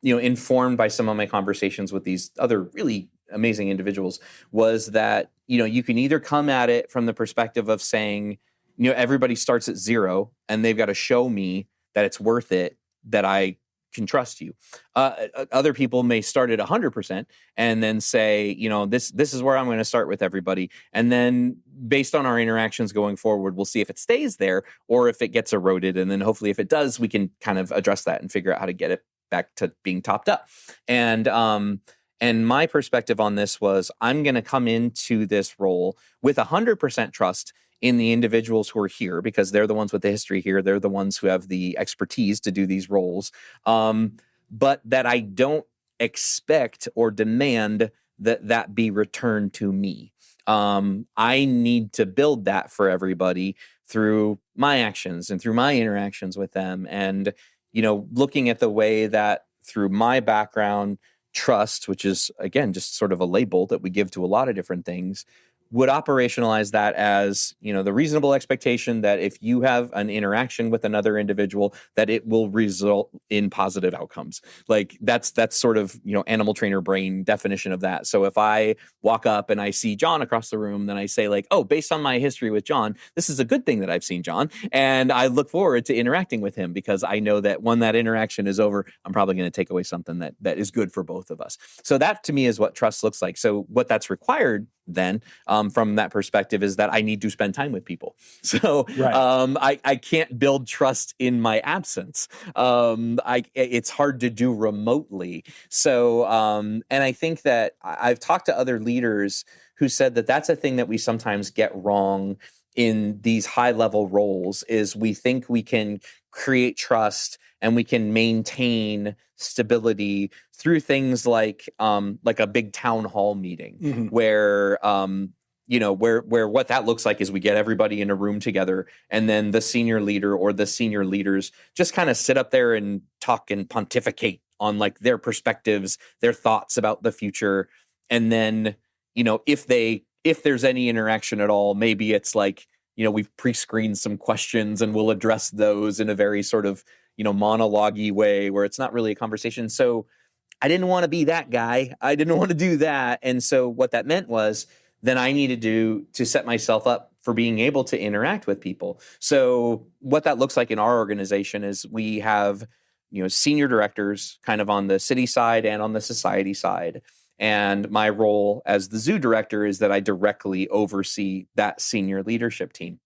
informed by some of my conversations with these other really amazing individuals, was that, you can either come at it from the perspective of saying, everybody starts at zero and they've got to show me that it's worth it, that I can trust you. Other people may start at 100% and then say, this is where I'm going to start with everybody. And then based on our interactions going forward, we'll see if it stays there or if it gets eroded. And then hopefully if it does, we can kind of address that and figure out how to get it back to being topped up. And my perspective on this was, I'm going to come into this role with 100% trust in the individuals who are here, because they're the ones with the history here. They're the ones who have the expertise to do these roles. But that I don't expect or demand that be returned to me. I need to build that for everybody through my actions and through my interactions with them. And, looking at the way that through my background, trust, which is, again, just sort of a label that we give to a lot of different things, would operationalize that as, the reasonable expectation that if you have an interaction with another individual, that it will result in positive outcomes. Like that's sort of, animal trainer brain definition of that. So if I walk up and I see John across the room, then I say like, oh, based on my history with John, this is a good thing that I've seen John. And I look forward to interacting with him because I know that when that interaction is over, I'm probably going to take away something that is good for both of us. So that to me is what trust looks like. So what that's required then, from that perspective, is that I need to spend time with people. So Right. I can't build trust in my absence. It's hard to do remotely. So and I think that I've talked to other leaders who said that that's a thing that we sometimes get wrong in these high level roles, is we think we can create trust and we can maintain stability through things like a big town hall meeting, where where what that looks like is we get everybody in a room together, and then the senior leader or the senior leaders just kind of sit up there and talk and pontificate on like their perspectives, their thoughts about the future. And then, if there's any interaction at all, maybe it's like, we've pre-screened some questions and we'll address those in a very sort of, monologue-y way where it's not really a conversation. So I didn't want to be that guy. I didn't want to do that. And so what that meant was then I needed to set myself up for being able to interact with people. So what that looks like in our organization is we have, senior directors kind of on the city side and on the society side. And my role as the zoo director is that I directly oversee that senior leadership team.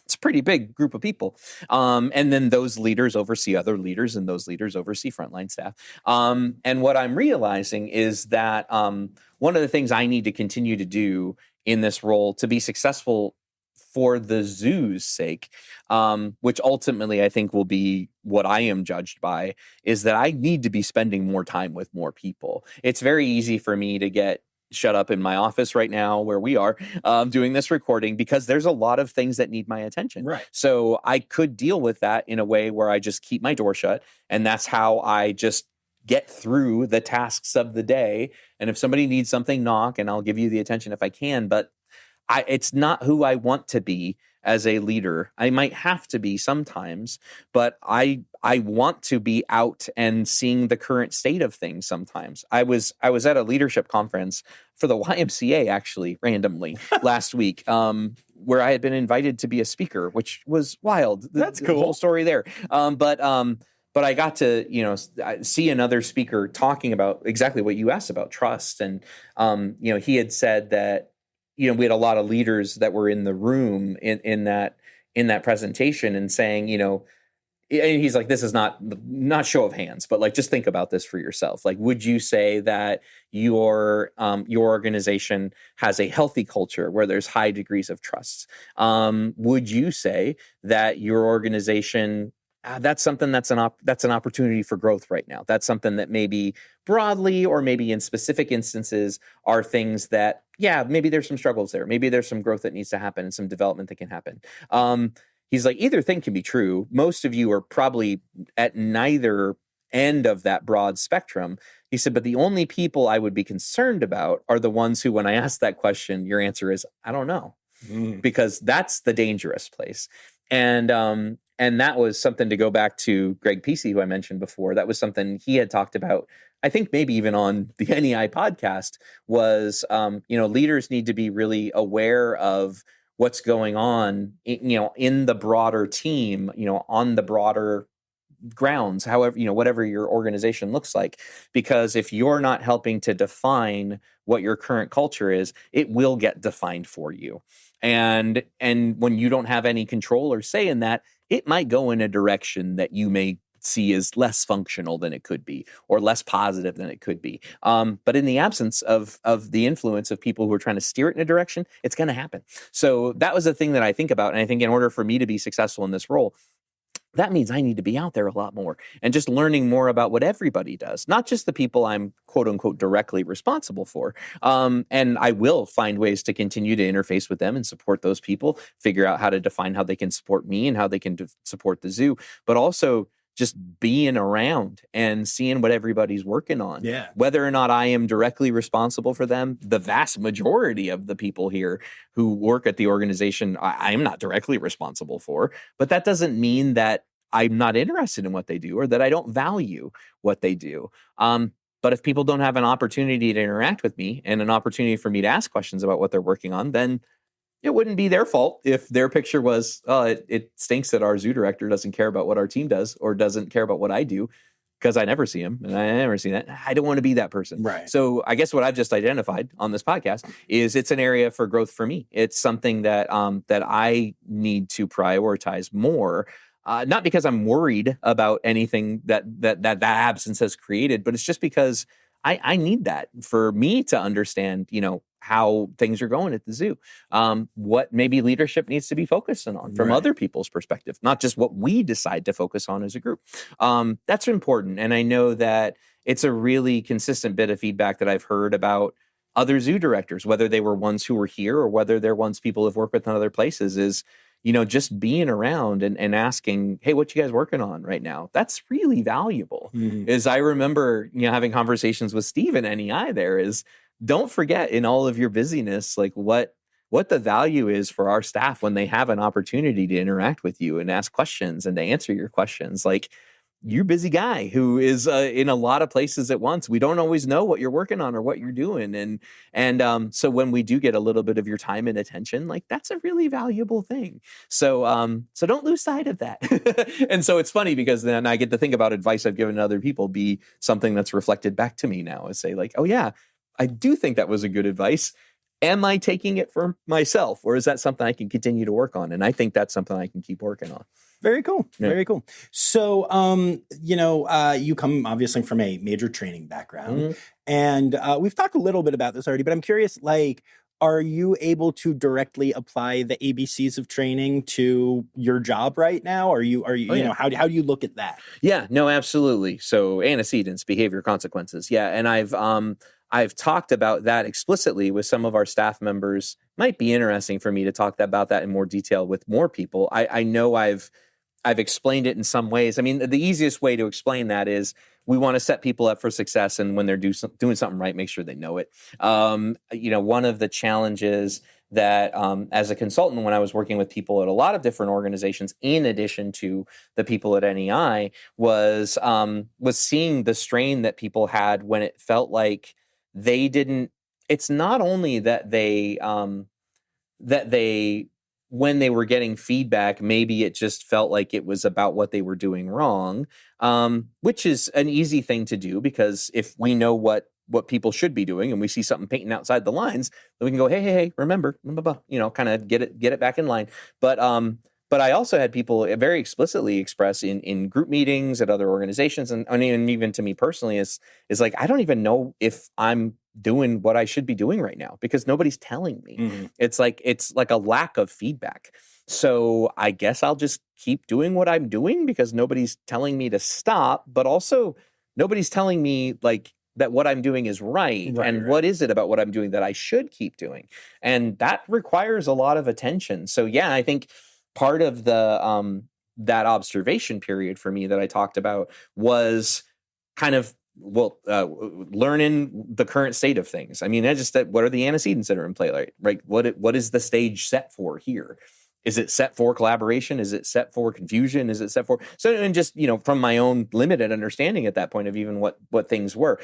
It's a pretty big group of people. And then those leaders oversee other leaders, and those leaders oversee frontline staff. And what I'm realizing is that one of the things I need to continue to do in this role to be successful for the zoo's sake, which ultimately I think will be what I am judged by, is that I need to be spending more time with more people. It's very easy for me to get shut up in my office right now where we are doing this recording, because there's a lot of things that need my attention. Right. So I could deal with that in a way where I just keep my door shut, and that's how I just get through the tasks of the day. And if somebody needs something, knock, and I'll give you the attention if I can. But it's not who I want to be. as a leader. I might have to be sometimes, but I want to be out and seeing the current state of things sometimes. I was at a leadership conference for the YMCA actually randomly last week, where I had been invited to be a speaker, which was wild. That's The cool. whole story there. But I got to, see another speaker talking about exactly what you asked about trust. And, he had said that, we had a lot of leaders that were in the room in that presentation and saying, and he's like, this is not show of hands, but like, just think about this for yourself. Like, would you say that your organization has a healthy culture where there's high degrees of trust? Would you say that your organization that's something that's an opportunity for growth right now? That's something that maybe broadly or maybe in specific instances are things that, maybe there's some struggles there. Maybe there's some growth that needs to happen and some development that can happen. He's like, either thing can be true. Most of you are probably at neither end of that broad spectrum. He said, but the only people I would be concerned about are the ones who, when I ask that question, your answer is, I don't know, because that's the dangerous place. And that was something to go back to Greg Pesey, who I mentioned before. That was something he had talked about, I think maybe even on the NEI podcast, was, leaders need to be really aware of what's going on, in the broader team, on the broader grounds, however, whatever your organization looks like. Because if you're not helping to define what your current culture is, it will get defined for you. And when you don't have any control or say in that, it might go in a direction that you may see as less functional than it could be, or less positive than it could be. But in the absence of the influence of people who are trying to steer it in a direction, it's going to happen. So that was the thing that I think about. And I think in order for me to be successful in this role, that means I need to be out there a lot more and just learning more about what everybody does, not just the people I'm quote unquote directly responsible for. And I will find ways to continue to interface with them and support those people, figure out how to define how they can support me and how they can support the zoo, but also just being around and seeing what everybody's working on. Yeah. Whether or not I am directly responsible for them, the vast majority of the people here who work at the organization, I am not directly responsible for, but that doesn't mean that I'm not interested in what they do or that I don't value what they do. But if people don't have an opportunity to interact with me and an opportunity for me to ask questions about what they're working on, then it wouldn't be their fault if their picture was, it stinks that our zoo director doesn't care about what our team does or doesn't care about what I do, because I never see him and I never see that. I don't want to be that person. Right. So I guess what I've just identified on this podcast is it's an area for growth for me. It's something that that I need to prioritize more. Not because I'm worried about anything that absence has created, but it's just because I need that for me to understand, how things are going at the zoo, what maybe leadership needs to be focusing on from other people's perspective, not just what we decide to focus on as a group. That's important. And I know that it's a really consistent bit of feedback that I've heard about other zoo directors, whether they were ones who were here or whether they're ones people have worked with in other places, is just being around and asking, hey, what you guys working on right now? That's really valuable. Is I remember, having conversations with Steve and NEI there is, don't forget in all of your busyness, like what the value is for our staff when they have an opportunity to interact with you and ask questions and to answer your questions. Like, you're a busy guy who is in a lot of places at once. We don't always know what you're working on or what you're doing. And so when we do get a little bit of your time and attention, like, that's a really valuable thing. So don't lose sight of that. And so it's funny because then I get to think about advice I've given to other people be something that's reflected back to me now and say like, oh yeah, I do think that was a good advice. Am I taking it for myself, or is that something I can continue to work on? And I think that's something I can keep working on. Very cool. Yeah. Very cool. So, you come obviously from a major training background, and we've talked a little bit about this already, but I'm curious, like, are you able to directly apply the ABCs of training to your job right now? How do you look at that? Yeah, no, absolutely. So antecedents, behavior, consequences. Yeah. And I've talked about that explicitly with some of our staff members. Might be interesting for me to talk about that in more detail with more people. I know I've explained it in some ways. I mean, the easiest way to explain that is we want to set people up for success, and when they're doing something right, make sure they know it. One of the challenges that as a consultant, when I was working with people at a lot of different organizations, in addition to the people at NEI, was seeing the strain that people had when it felt like they didn't. It's not only that they when they were getting feedback, maybe it just felt like it was about what they were doing wrong, which is an easy thing to do, because if we know what people should be doing and we see something painting outside the lines, then we can go, hey, remember, blah, blah, blah, kind of get it back in line. But I also had people very explicitly express in group meetings at other organizations, and even to me personally, is like, I don't even know if I'm doing what I should be doing right now, because nobody's telling me. Mm-hmm. It's like a lack of feedback. So I guess I'll just keep doing what I'm doing because nobody's telling me to stop, but also nobody's telling me like that what I'm doing is right. And what is it about what I'm doing that I should keep doing? And that requires a lot of attention. So yeah, I think part of the that observation period for me that I talked about was kind of learning the current state of things. I mean, what are the antecedents that are in play? Right? What is the stage set for here? Is it set for collaboration? Is it set for confusion? Is it set for and just from my own limited understanding at that point of even what things were,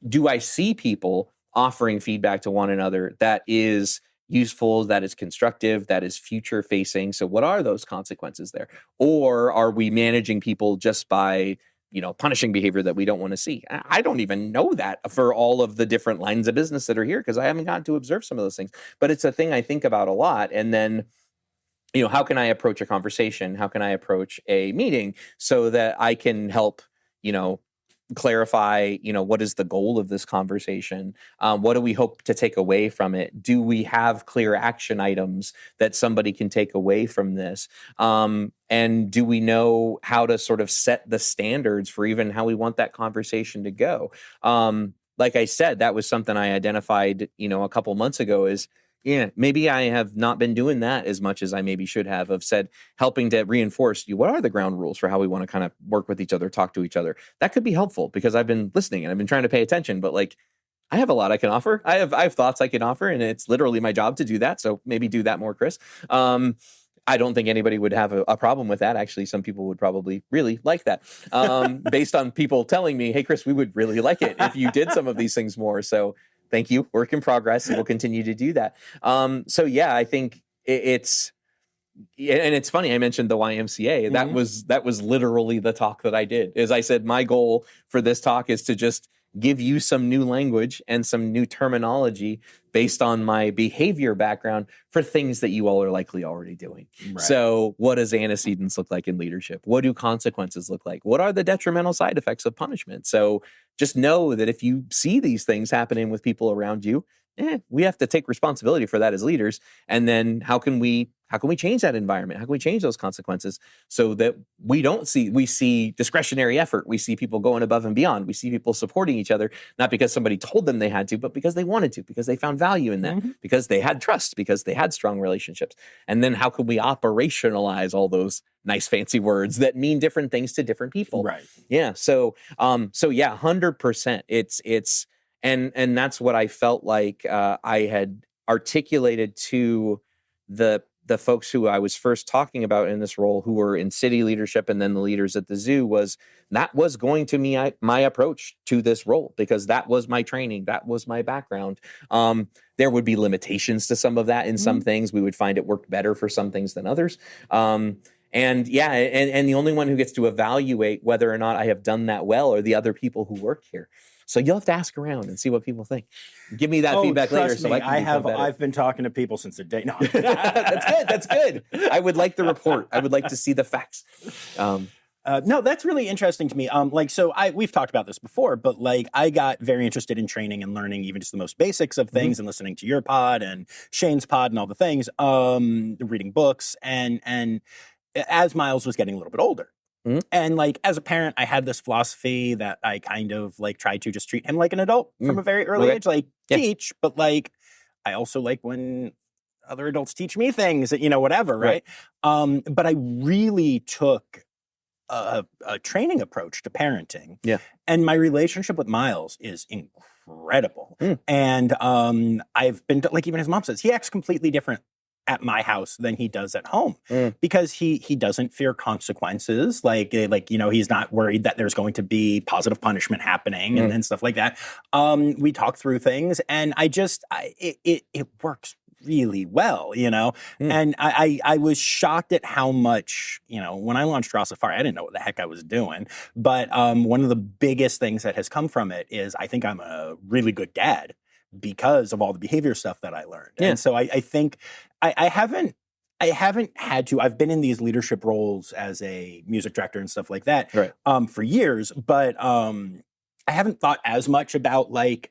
do I see people offering feedback to one another that is useful, that is constructive, that is future facing? So what are those consequences there? Or are we managing people just by punishing behavior that we don't want to see? I don't even know that for all of the different lines of business that are here, because I haven't gotten to observe some of those things. But it's a thing I think about a lot. And then, how can I approach a conversation? How can I approach a meeting so that I can help, clarify, what is the goal of this conversation? What do we hope to take away from it? Do we have clear action items that somebody can take away from this? And do we know how to sort of set the standards for even how we want that conversation to go? Like I said, that was something I identified, a couple months ago is, maybe I have not been doing that as much as I maybe should have, helping to reinforce what are the ground rules for how we want to kind of work with each other, talk to each other. That could be helpful because I've been listening and I've been trying to pay attention, but I have a lot I can offer. I have thoughts I can offer, and it's literally my job to do that. So maybe do that more, Chris. I don't think anybody would have a problem with that. Actually, some people would probably really like that, based on people telling me, hey, Chris, we would really like it if you did some of these things more. So thank you. Work in progress, and we'll continue to do that. So yeah, I think it's funny. I mentioned the YMCA. Mm-hmm. That was literally the talk that I did. As I said, my goal for this talk is to just give you some new language and some new terminology based on my behavior background for things that you all are likely already doing. Right. So what does antecedents look like in leadership? What do consequences look like? What are the detrimental side effects of punishment? So just know that if you see these things happening with people around you, we have to take responsibility for that as leaders. And then how can we change that environment? How can we change those consequences so that we see discretionary effort. We see people going above and beyond. We see people supporting each other, not because somebody told them they had to, but because they wanted to, because they found value in that, because they had trust, because they had strong relationships. And then how can we operationalize all those nice fancy words that mean different things to different people? Right. Yeah. So yeah, 100%. And that's what I felt like I had articulated to the folks who I was first talking about in this role, who were in city leadership and then the leaders at the zoo, was going to be my approach to this role, because that was my training. That was my background. There would be limitations to some of that in some things. We would find it worked better for some things than others. And the only one who gets to evaluate whether or not I have done that well are the other people who work here. So you'll have to ask around and see what people think. Give me that feedback later. Me, so I've been talking to people since the day. No, that's good. I would like the report. I would like to see the facts. No, that's really interesting to me. We've talked about this before, but I got very interested in training and learning even just the most basics of things, and listening to your pod and Shane's pod and all the things, reading books, and as Miles was getting a little bit older. And as a parent, I had this philosophy that I kind of tried to just treat him like an adult from a very early age, teach, but I also like when other adults teach me things, whatever, right? But I really took a training approach to parenting. Yeah. And my relationship with Miles is incredible. incredible. And I've been to, like, even his mom says he acts completely different at my house than he does at home because he doesn't fear consequences. Like, he's not worried that there's going to be positive punishment happening and stuff like that. We talk through things, and it works really well, and I was shocked at how much, when I launched Rossifari, I didn't know what the heck I was doing, but one of the biggest things that has come from it is I think I'm a really good dad because of all the behavior stuff that I learned. And so I think I haven't had to. I've been in these leadership roles as a music director and stuff like that for years, but I haven't thought as much about, like,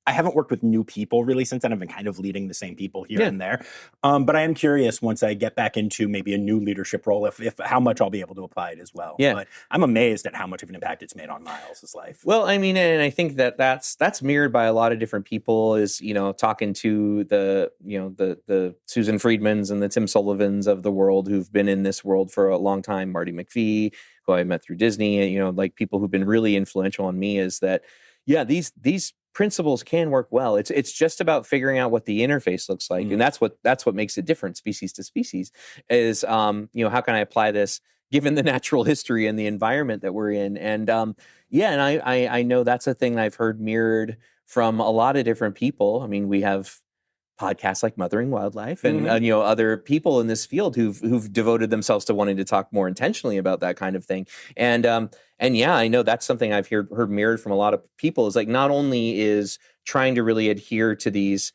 I haven't worked with new people really since then. I've been kind of leading the same people here and there. But I am curious once I get back into maybe a new leadership role, if how much I'll be able to apply it as well. Yeah. But I'm amazed at how much of an impact it's made on Miles' life. Well, I mean, and I think that's mirrored by a lot of different people, is, talking to the Susan Friedmans and the Tim Sullivans of the world who've been in this world for a long time, Marty McPhee, who I met through Disney, like people who've been really influential on me, is that, these principles can work well. It's just about figuring out what the interface looks like, and that's what makes it different, species to species. Is how can I apply this given the natural history and the environment that we're in? And and I know that's a thing I've heard mirrored from a lot of different people. I mean, we have podcasts like Mothering Wildlife and other people in this field who've devoted themselves to wanting to talk more intentionally about that kind of thing. And I know that's something I've heard mirrored from a lot of people, is like, not only is trying to really adhere to these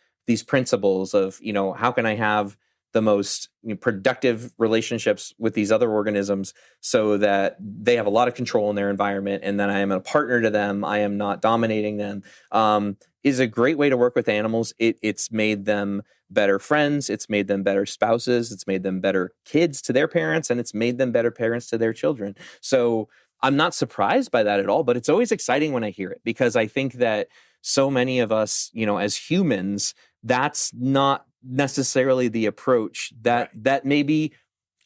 principles of, how can I have the most productive relationships with these other organisms so that they have a lot of control in their environment, and then I am a partner to them, I am not dominating them, is a great way to work with animals. It's made them better friends, it's made them better spouses, it's made them better kids to their parents, and it's made them better parents to their children. So I'm not surprised by that at all, but it's always exciting when I hear it, because I think that so many of us, as humans, that's not necessarily the approach that maybe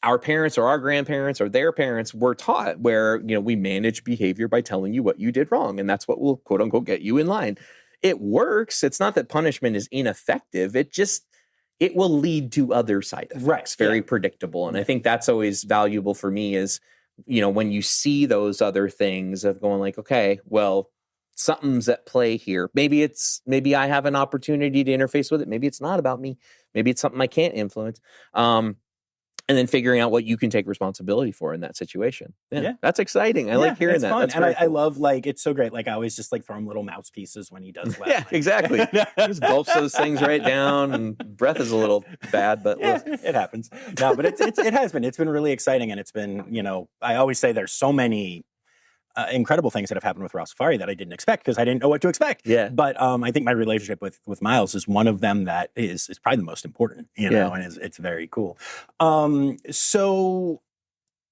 our parents or our grandparents or their parents were taught, where, we manage behavior by telling you what you did wrong, and that's what will, quote unquote, get you in line. It works. It's not that punishment is ineffective. It will lead to other side effects, very predictable. And I think that's always valuable for me, is, when you see those other things of going like, okay, well, something's at play here. Maybe I have an opportunity to interface with it. Maybe it's not about me. Maybe it's something I can't influence. And then figuring out what you can take responsibility for in that situation. Yeah. That's exciting. I like hearing that. Fun. That's and I love, like, it's so great. Like, I always just throw him little mouse pieces when he does that. Yeah, exactly. Just gulps those things right down, and breath is a little bad, but it happens. No, but it has been. It's been really exciting, and it's been, I always say there's so many incredible things that have happened with Rossifari that I didn't expect, because I didn't know what to expect. Yeah. But I think my relationship with Miles is one of them that is probably the most important, and it's very cool. So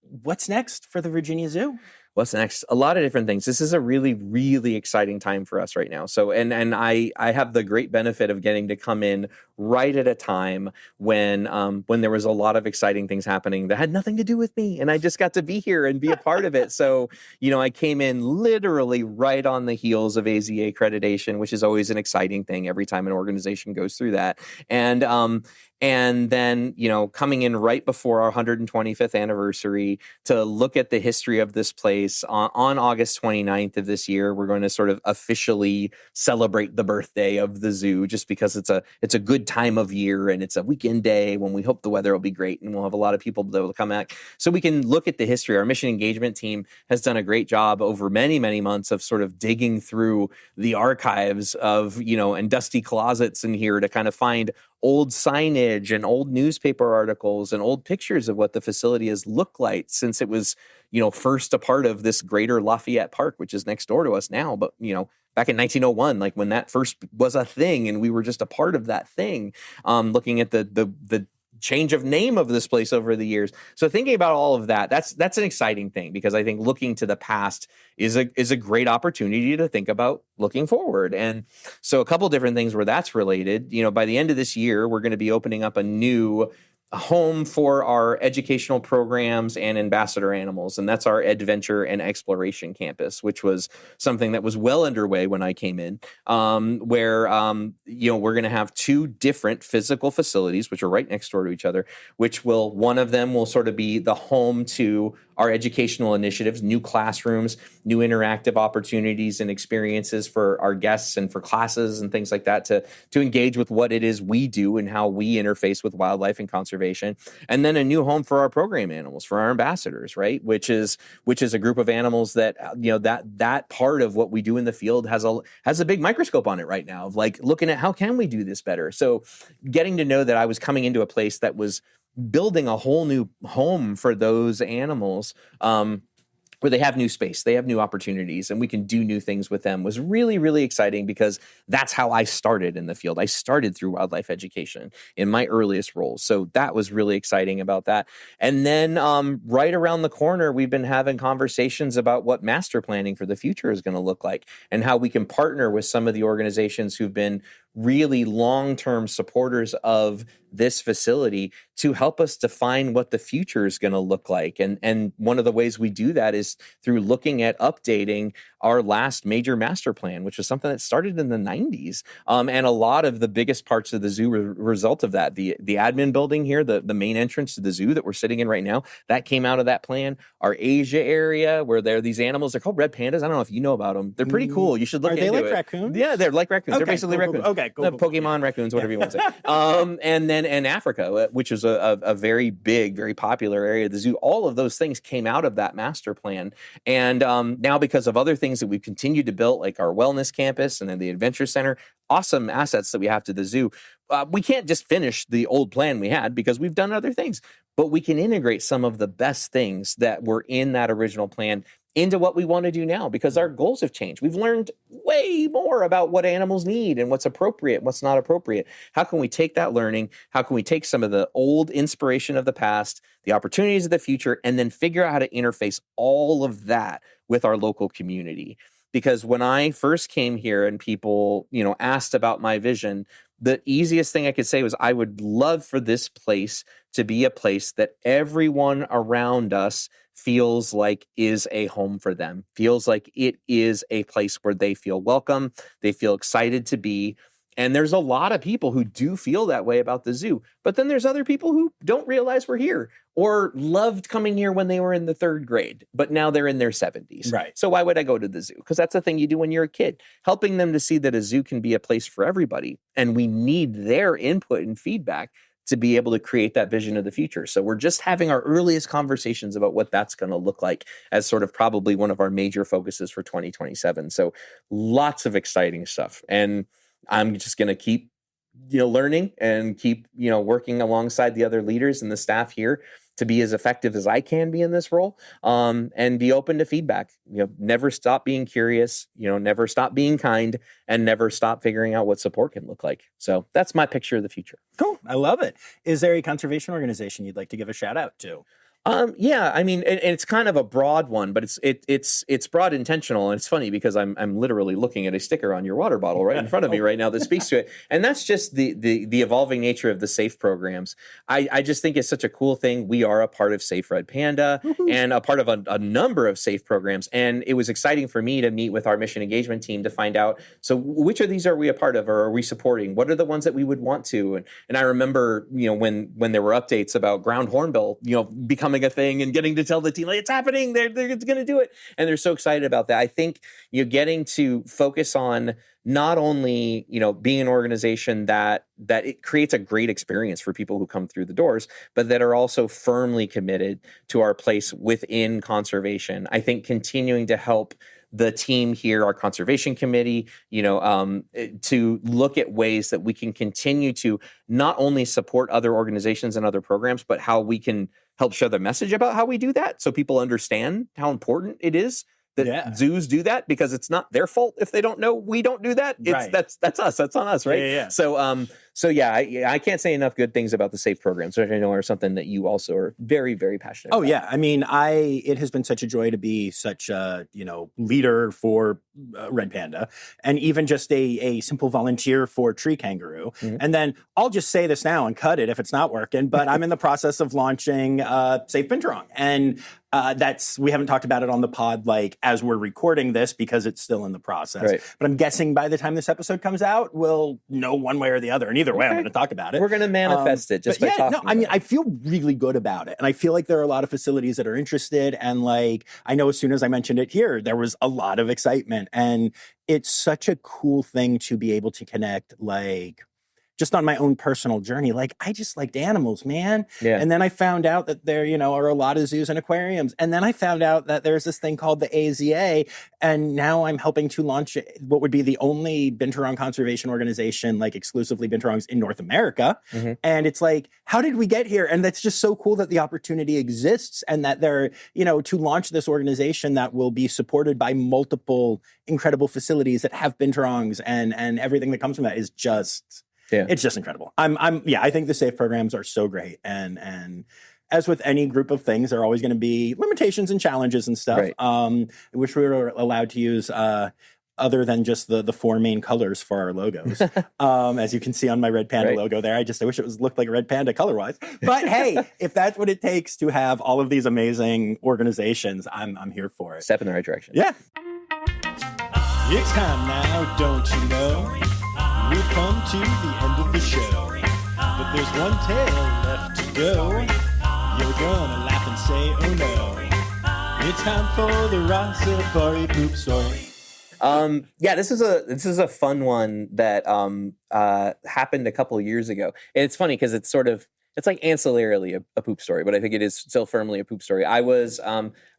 what's next for the Virginia Zoo? What's next? A lot of different things. This is a really, really exciting time for us right now. So, and I have the great benefit of getting to come in right at a time when there was a lot of exciting things happening that had nothing to do with me, and I just got to be here and be a part of it. So, I came in literally right on the heels of AZA accreditation, which is always an exciting thing every time an organization goes through that. And then, coming in right before our 125th anniversary to look at the history of this place on August 29th of this year, we're going to sort of officially celebrate the birthday of the zoo, just because it's a good time of year, and it's a weekend day when we hope the weather will be great and we'll have a lot of people able to come back. So we can look at the history. Our mission engagement team has done a great job over many, many months of sort of digging through the archives of, and dusty closets in here to kind of find old signage and old newspaper articles and old pictures of what the facility has looked like since it was, first a part of this greater Lafayette Park, which is next door to us now. But, back in 1901, like when that first was a thing and we were just a part of that thing, looking at the change of name of this place over the years. So thinking about all of that, that's an exciting thing, because I think looking to the past is a great opportunity to think about looking forward. And so a couple different things where that's related. By the end of this year, we're going to be opening up a new a home for our educational programs and ambassador animals, and that's our adventure and exploration campus, which was something that was well underway when I came in, where we're going to have 2 different physical facilities, which are right next door to each other, one of them will sort of be the home to our educational initiatives, new classrooms, new interactive opportunities and experiences for our guests and for classes and things like that to engage with what it is we do and how we interface with wildlife and conservation. And then a new home for our program animals, for our ambassadors, right? Which is a group of animals that, that part of what we do in the field has a big microscope on it right now of like looking at how can we do this better. So getting to know that I was coming into a place that was building a whole new home for those animals, where they have new space, they have new opportunities, and we can do new things with them was really, really exciting because that's how I started in the field. I started through wildlife education in my earliest roles. So that was really exciting about that. And then right around the corner, we've been having conversations about what master planning for the future is going to look like and how we can partner with some of the organizations who've been really long-term supporters of this facility to help us define what the future is going to look like. And one of the ways we do that is through looking at updating our last major master plan, which was something that started in the 90s. And a lot of the biggest parts of the zoo were a result of that. The admin building here, the main entrance to the zoo that we're sitting in right now, that came out of that plan. Our Asia area, where there are these animals, they're called red pandas. I don't know if you know about them. They're pretty cool. You should look into it. Are they like raccoons? Yeah, they're like raccoons. Okay, They're basically raccoons. Okay, cool. Pokemon raccoons, whatever you want to say. And Africa, which is a very big, very popular area of the zoo. All of those things came out of that master plan. And now because of other things that we've continued to build, like our wellness campus and then the adventure center, awesome assets that we have to the zoo, we can't just finish the old plan we had because we've done other things. But we can integrate some of the best things that were in that original plan into what we want to do now because our goals have changed. We've learned way more about what animals need and what's appropriate, what's not appropriate. How can we take that learning? How can we take some of the old inspiration of the past, the opportunities of the future, and then figure out how to interface all of that with our local community? Because when I first came here and people, asked about my vision, the easiest thing I could say was I would love for this place to be a place that everyone around us feels like is a home for them, feels like it is a place where they feel welcome, they feel excited to be. And there's a lot of people who do feel that way about the zoo. But then there's other people who don't realize we're here or loved coming here when they were in the 3rd grade, but now they're in their 70s. Right. So why would I go to the zoo? Because that's the thing you do when you're a kid, helping them to see that a zoo can be a place for everybody. And we need their input and feedback to be able to create that vision of the future. So we're just having our earliest conversations about what that's going to look like as sort of probably one of our major focuses for 2027. So lots of exciting stuff. And I'm just going to keep, learning and keep, working alongside the other leaders and the staff here to be as effective as I can be in this role, and be open to feedback. Never stop being curious, never stop being kind, and never stop figuring out what support can look like. So that's my picture of the future. Cool. I love it. Is there a conservation organization you'd like to give a shout out to? Yeah, I mean, and it's kind of a broad one, but it's broad intentional. And it's funny because I'm literally looking at a sticker on your water bottle right in front of me right now that speaks to it. And that's just the evolving nature of the SAFE programs. I just think it's such a cool thing. We are a part of Safe Red Panda and a part of a number of SAFE programs. And it was exciting for me to meet with our mission engagement team to find out, so which of these are we a part of or are we supporting? What are the ones that we would want to? And I remember, when there were updates about ground hornbill, becoming a thing and getting to tell the team, like, it's happening, they're going to do it. And they're so excited about that. I think you're getting to focus on not only, being an organization that it creates a great experience for people who come through the doors, but that are also firmly committed to our place within conservation. I think continuing to help the team here, our conservation committee, to look at ways that we can continue to not only support other organizations and other programs, but how we can help share the message about how we do that so people understand how important it is that zoos do that, because it's not their fault if they don't know we don't do that. It's that's us. That's on us, right? Yeah. So So yeah, I can't say enough good things about the SAFE programs, which I know are something that you also are very, very passionate about. Yeah. I mean, it has been such a joy to be such a, leader for Red Panda, and even just a simple volunteer for Tree Kangaroo. Mm-hmm. And then I'll just say this now and cut it if it's not working, but I'm in the process of launching Safe Binturong. And we haven't talked about it on the pod like as we're recording this because it's still in the process. Right. But I'm guessing by the time this episode comes out, we'll know one way or the other. And either way, I'm going to talk about it. We're going to manifest it just by talking. I mean, I feel really good about it. And I feel like there are a lot of facilities that are interested. And like, I know as soon as I mentioned it here, there was a lot of excitement. And it's such a cool thing to be able to connect, like, just on my own personal journey. Like, I just liked animals, man. Yeah. And then I found out that there, are a lot of zoos and aquariums. And then I found out that there's this thing called the AZA. And now I'm helping to launch what would be the only binturong conservation organization, like exclusively binturongs in North America. Mm-hmm. And it's like, how did we get here? And that's just so cool that the opportunity exists and that they're, to launch this organization that will be supported by multiple incredible facilities that have binturongs and everything that comes from that is just... Yeah. It's just incredible. I think the SAFE programs are so great. And as with any group of things, there are always going to be limitations and challenges and stuff. Right. I wish we were allowed to use other than just the four main colors for our logos. As you can see on my Red Panda logo there, I wish it looked like a Red Panda color-wise. But hey, if that's what it takes to have all of these amazing organizations, I'm here for it. Step in the right direction. Yeah. It's time now, don't you know? We've come to the end of the show, but there's one tale left to go. You're gonna laugh and say, oh no. It's time for the Rossifari poop story. This is a fun one that happened a couple of years ago. And it's funny because it's like ancillarily a poop story, but I think it is still firmly a poop story. I was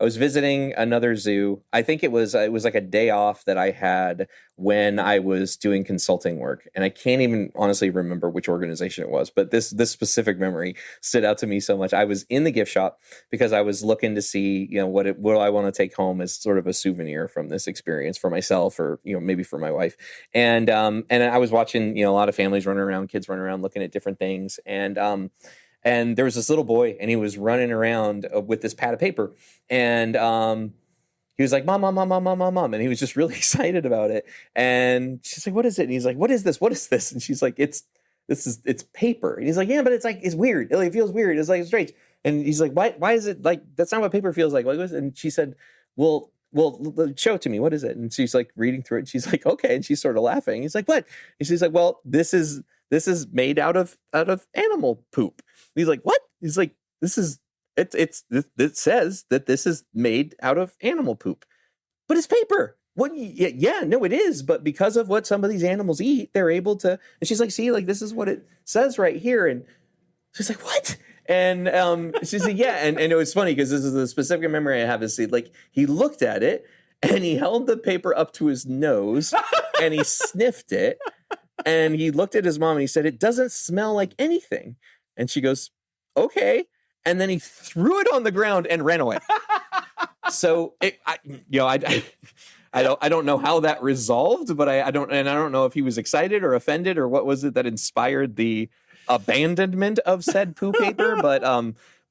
visiting another zoo. I think it was like a day off that I had when I was doing consulting work, and I can't even honestly remember which organization it was. But this specific memory stood out to me so much. I was in the gift shop because I was looking to see, what I want to take home as sort of a souvenir from this experience for myself, or maybe for my wife. And I was watching a lot of families running around, kids running around, looking at different things, and there was this little boy, and he was running around with this pad of paper, and he was like, "Mom, mom, mom, mom, mom, mom, mom," and he was just really excited about it. And she's like, "What is it?" And he's like, "What is this? What is this?" And she's like, "It's paper." And he's like, "Yeah, but it's weird. It feels weird. It's like strange." And he's like, "Why is it like that's not what paper feels like?" And she said, "Well, show it to me. What is it?" And she's like reading through it. And she's like, "Okay." And she's sort of laughing. He's like, "What?" And she's like, "Well, this is made out of animal poop." And he's like, "What?" He's like, It says that this is made out of animal poop, but it's paper. What? Yeah, no, it is. But because of what some of these animals eat, they're able to. And she's like, "See, like this is what it says right here." And she's like, "What?" And she's like, "Yeah." And it was funny because this is the specific memory I have. Is like he looked at it and he held the paper up to his nose and he sniffed it and he looked at his mom and he said, "It doesn't smell like anything." And she goes, "Okay." And then he threw it on the ground and ran away. So I don't know how that resolved, but I don't know if he was excited or offended or what was it that inspired the abandonment of said poo paper. But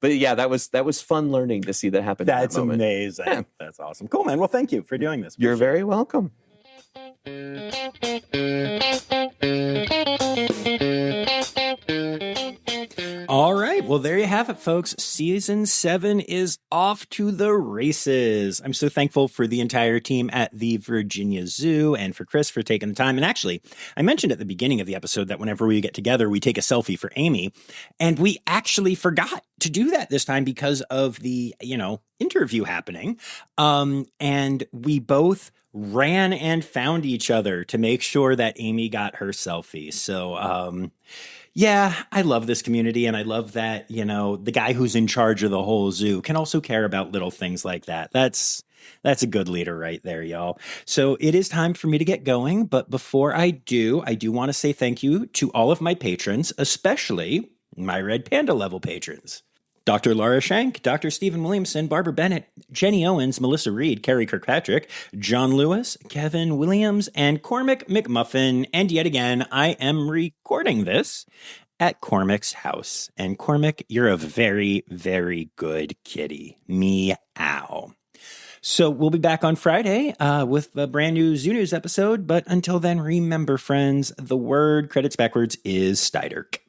yeah, that was fun learning to see that happen. That's in that moment. Amazing. Yeah. That's awesome. Cool, man. Well, thank you for doing this. You're very welcome. All right. Well, there you have it, folks. Season 7 is off to the races. I'm so thankful for the entire team at the Virginia Zoo and for Chris for taking the time. And actually, I mentioned at the beginning of the episode that whenever we get together, we take a selfie for Amy. And we actually forgot to do that this time because of the, interview happening. And we both ran and found each other to make sure that Amy got her selfie. So, yeah, I love this community, and I love that, the guy who's in charge of the whole zoo can also care about little things like that. That's a good leader right there, y'all. So it is time for me to get going, but before I do want to say thank you to all of my patrons, especially my Red Panda level patrons. Dr. Laura Schenk, Dr. Stephen Williamson, Barbara Bennett, Jenny Owens, Melissa Reed, Carrie Kirkpatrick, John Lewis, Kevin Williams, and Cormac McMuffin. And yet again, I am recording this at Cormac's house. And Cormac, you're a very, very good kitty. Meow. So we'll be back on Friday with a brand new Zoo News episode. But until then, remember, friends, the word credits backwards is Steiderk.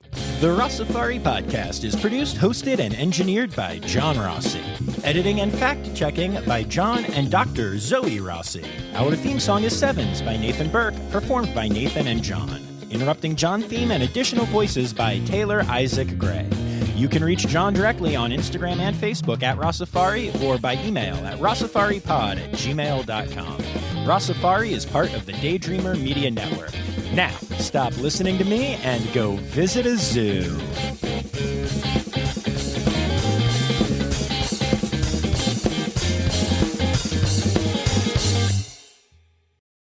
The Rossifari podcast is produced, hosted, and engineered by John Rossi. Editing and fact-checking by John and Dr. Zoe Rossi. Our theme song is Sevens by Nathan Burke, performed by Nathan and John. Interrupting John theme and additional voices by Taylor Isaac Gray. You can reach John directly on Instagram and Facebook at Rossifari or by email at rossifaripod@gmail.com. Rossifari is part of the Daydreamer Media Network. Now, stop listening to me and go visit a zoo.